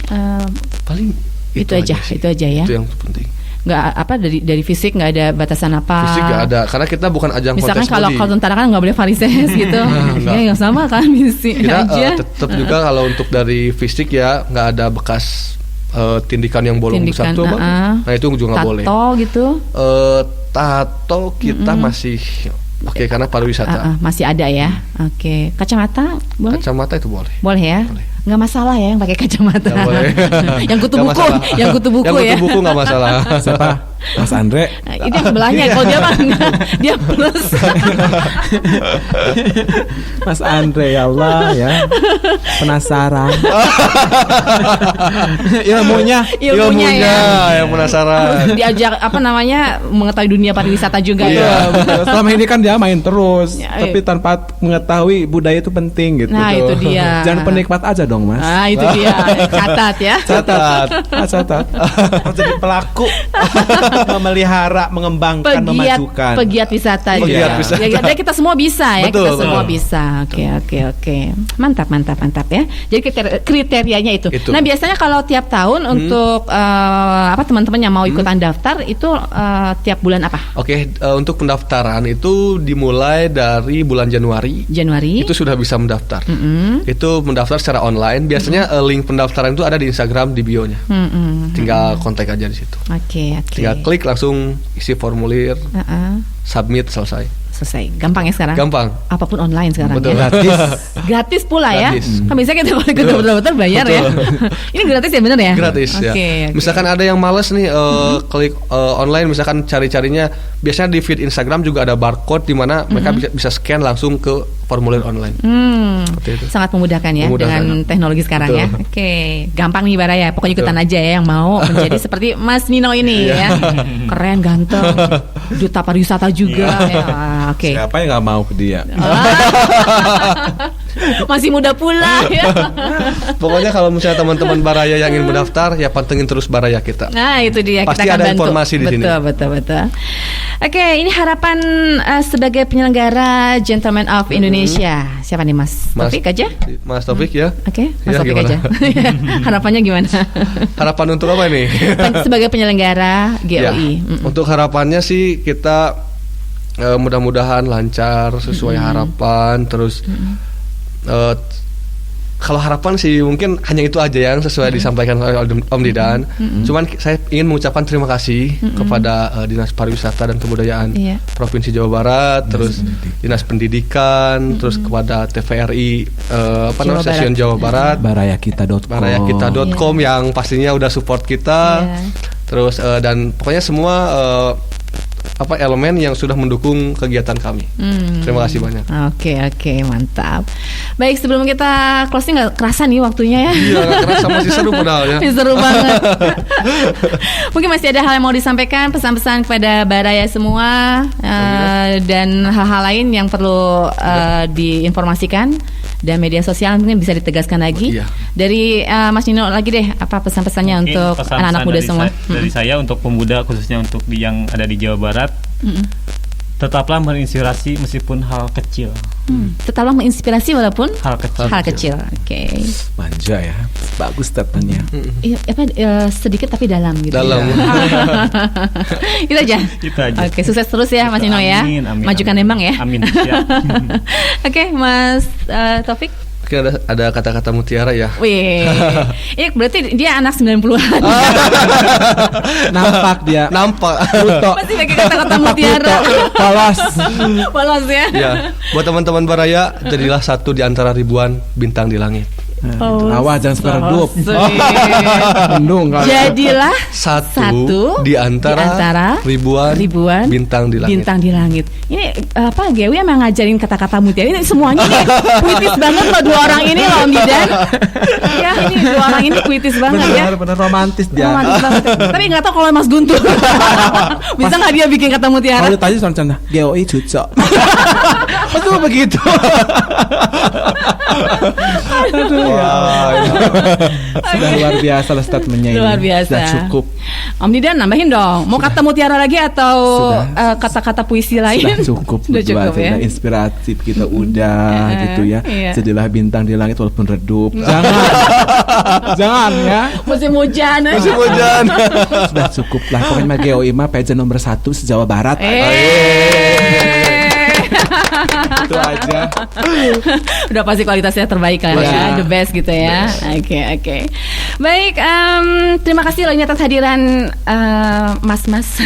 Paling
itu aja ya.
Itu yang penting.
Nggak dari fisik nggak ada batasan apa?
Fisik nggak ada, karena kita bukan ajang kontes.
Misalkan kalau tentara kan nggak boleh varises gitu. Ya yang sama kan fisik
kita,
aja.
Tetap juga kalau untuk dari fisik ya nggak ada bekas tindikan yang bolong besar tuh, nah itu juga nggak boleh.
Tato gitu?
Tato kita masih pakai karena pariwisata.
Masih ada ya. Oke. Kacamata boleh?
Kacamata itu boleh.
Boleh ya? Nggak masalah ya yang pakai kacamata.
Nggak boleh.
Yang kutu buku ya.
Yang kutu buku nggak masalah.
Siapa? Mas Andre.
Itu yang sebelahnya. Kalau dia mah dia plus.
Mas Andre, ya Allah ya. Penasaran. Ilmunya
ya.
Yang penasaran.
Harus diajak mengetahui dunia pariwisata juga
ya. Betul. Selama ini kan dia main terus, tapi tanpa mengetahui budaya itu penting gitu.
Nah, itu dia.
Jangan penikmat aja dong, Mas.
Nah, itu dia. Catat ya.
Catat. Harus jadi pelaku. Memelihara, mengembangkan, memajukan.
Pegiat wisata.
Pegiat wisata.
Ya, kita semua bisa ya.
Betul,
kita semua bisa. Oke. Mantap ya. Jadi kriterianya itu. Nah, biasanya kalau tiap tahun untuk teman-teman yang mau ikutan daftar itu tiap bulan apa?
Oke, untuk pendaftaran itu dimulai dari bulan Januari. Itu sudah bisa mendaftar. Itu mendaftar secara online. Biasanya link pendaftaran itu ada di Instagram di bio-nya. Tinggal kontak aja di situ.
Oke.
Tinggal klik langsung isi formulir, submit, selesai.
Gampang ya sekarang?
Gampang.
Apapun online sekarang.
Betul.
Ya. Gratis pula
gratis.
Ya. Kan biasanya kita kalau ikut daftar bayar ya. Ini gratis ya, benar ya?
Gratis ya. Misalkan ada yang males nih klik online, misalkan cari-carinya, biasanya di feed Instagram juga ada barcode di mana mereka bisa scan langsung ke formulir online.
Itu. Sangat memudahkan ya dengan teknologi sekarang. Betul. Ya. Oke, gampang nih Baraya. Pokoknya ikutan aja ya yang mau menjadi seperti Mas Nino ini ya. Keren, ganteng, duta pariwisata juga ya. Oke.
Siapa yang nggak mau ke dia?
Masih muda pula ya.
Pokoknya kalau misalnya teman-teman Baraya yang ingin mendaftar, ya pantengin terus Baraya kita.
Nah, itu dia.
Pasti
kita akan
ada
bantu.
informasi di sini.
Betul. Oke, ini harapan sebagai penyelenggara Gentleman of Indonesia. Siapa nih Mas Taufik aja?
Mas Taufik ya.
Oke, Mas
Ya,
Taufik
gimana?
aja. Harapannya gimana?
Harapan untuk apa nih?
Sebagai penyelenggara GOI.
Ya, untuk harapannya sih kita mudah-mudahan lancar sesuai harapan. Terus kalau harapan sih mungkin hanya itu aja yang sesuai disampaikan oleh Om Didan. Cuman saya ingin mengucapkan terima kasih kepada Dinas Pariwisata dan Kebudayaan Provinsi Jawa Barat, terus Dinas Pendidikan, terus kepada TVRI Stasiun Jawa Barat,
barayakita.com
yang pastinya udah support kita. Terus dan pokoknya semua elemen yang sudah mendukung kegiatan kami. Terima kasih banyak.
Oke, mantap. Baik, sebelum kita closing, nggak kerasa nih waktunya ya?
Iya, nggak kerasa, masih seru padahal ya.
Masih seru banget. Mungkin masih ada hal yang mau disampaikan, pesan-pesan kepada Baraya semua, dan hal-hal lain yang perlu diinformasikan, dan media sosial mungkin bisa ditegaskan lagi. Dari Mas Nino lagi deh, apa pesan-pesannya
mungkin
untuk anak-anak muda semua?
Dari saya untuk pemuda, khususnya untuk yang ada di Jawa Barat, tetaplah menginspirasi meskipun hal kecil.
Tetaplah menginspirasi walaupun
hal kecil.
Oke.
Manja ya, bagus statementnya.
Sedikit tapi dalam gitu.
Dalam.
Itu aja. Oke, sukses terus ya Mas Nino ya.
Amin.
Majukan Lembang ya.
Amin. Siap.
Oke, Mas Taufik.
Mungkin ada kata-kata mutiara ya.
Wih, ini berarti dia anak 90-an.
Nampak
Pluto. Masih pakai kata-kata mutiara. Polos ya.
Ya, buat teman-teman Baraya, jadilah satu di antara ribuan bintang di langit.
Awas jangan seredup.
Jadilah
satu di antara ribuan bintang di langit.
Ini GOI emang ngajarin kata-kata mutiara. Ini semuanya nih puitis banget loh, dua orang ini loh Om Didan. Ya, ini dua orang ini puitis banget ya.
Benar romantis dia.
Romantis banget. Tapi nggak tahu kalau Mas Guntur bisa nggak dia bikin kata mutiara?
Kalau tadi soalnya GOI cocok. Betul begitu. Sudah luar biasa lah statementnya ini.
Luar biasa.
Sudah cukup.
Om Didan nambahin dong. Mau kata mutiara lagi atau kata-kata puisi lain?
Sudah cukup.
Sudah cukup ya.
Inspiratif kita udah gitu ya. Jadilah bintang di langit walaupun redup. Jangan ya.
Musim hujan.
Sudah cukup lah. Pokoknya GOI mah pageant nomor 1 se-Jawa Barat. Itu aja.
Udah pasti kualitasnya terbaik kan ya, the best gitu ya. Oke. Baik, terima kasih loh ini atas hadiran mas-mas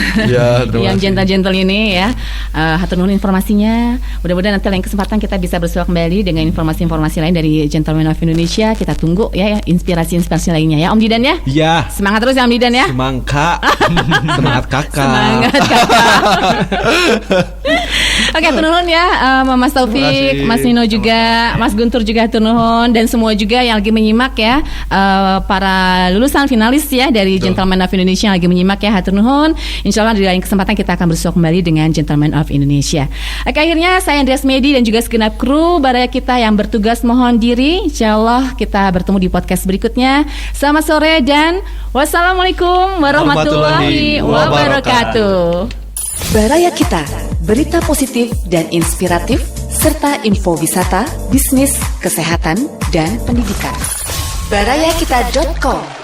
yang gentle-gentle ini ya. Hatur nuhun informasinya. Mudah-mudahan nanti lain kesempatan kita bisa bersua kembali dengan informasi-informasi lain dari Gentleman of Indonesia. Kita tunggu ya inspirasi-inspirasi lainnya ya Om Didan ya.
Iya.
Semangat terus ya Om Didan ya.
Semangat kakak.
Oke, hatur nuhun ya Mas Taufik, Mas Nino juga, Mas Guntur juga hatur nuhun, dan semua juga yang lagi menyimak ya, para lulusan finalis ya dari Gentleman of Indonesia yang lagi menyimak ya, hatur nuhun. Insyaallah di lain kesempatan kita akan bersua kembali dengan Gentleman of Indonesia. Oke, akhirnya saya Andreas Medi dan juga segenap kru Baraya kita yang bertugas mohon diri. Insyaallah kita bertemu di podcast berikutnya. Selamat sore dan wassalamualaikum warahmatullahi wabarakatuh.
Baraya Kita, berita positif dan inspiratif, serta info wisata, bisnis, kesehatan, dan pendidikan. barayakita.com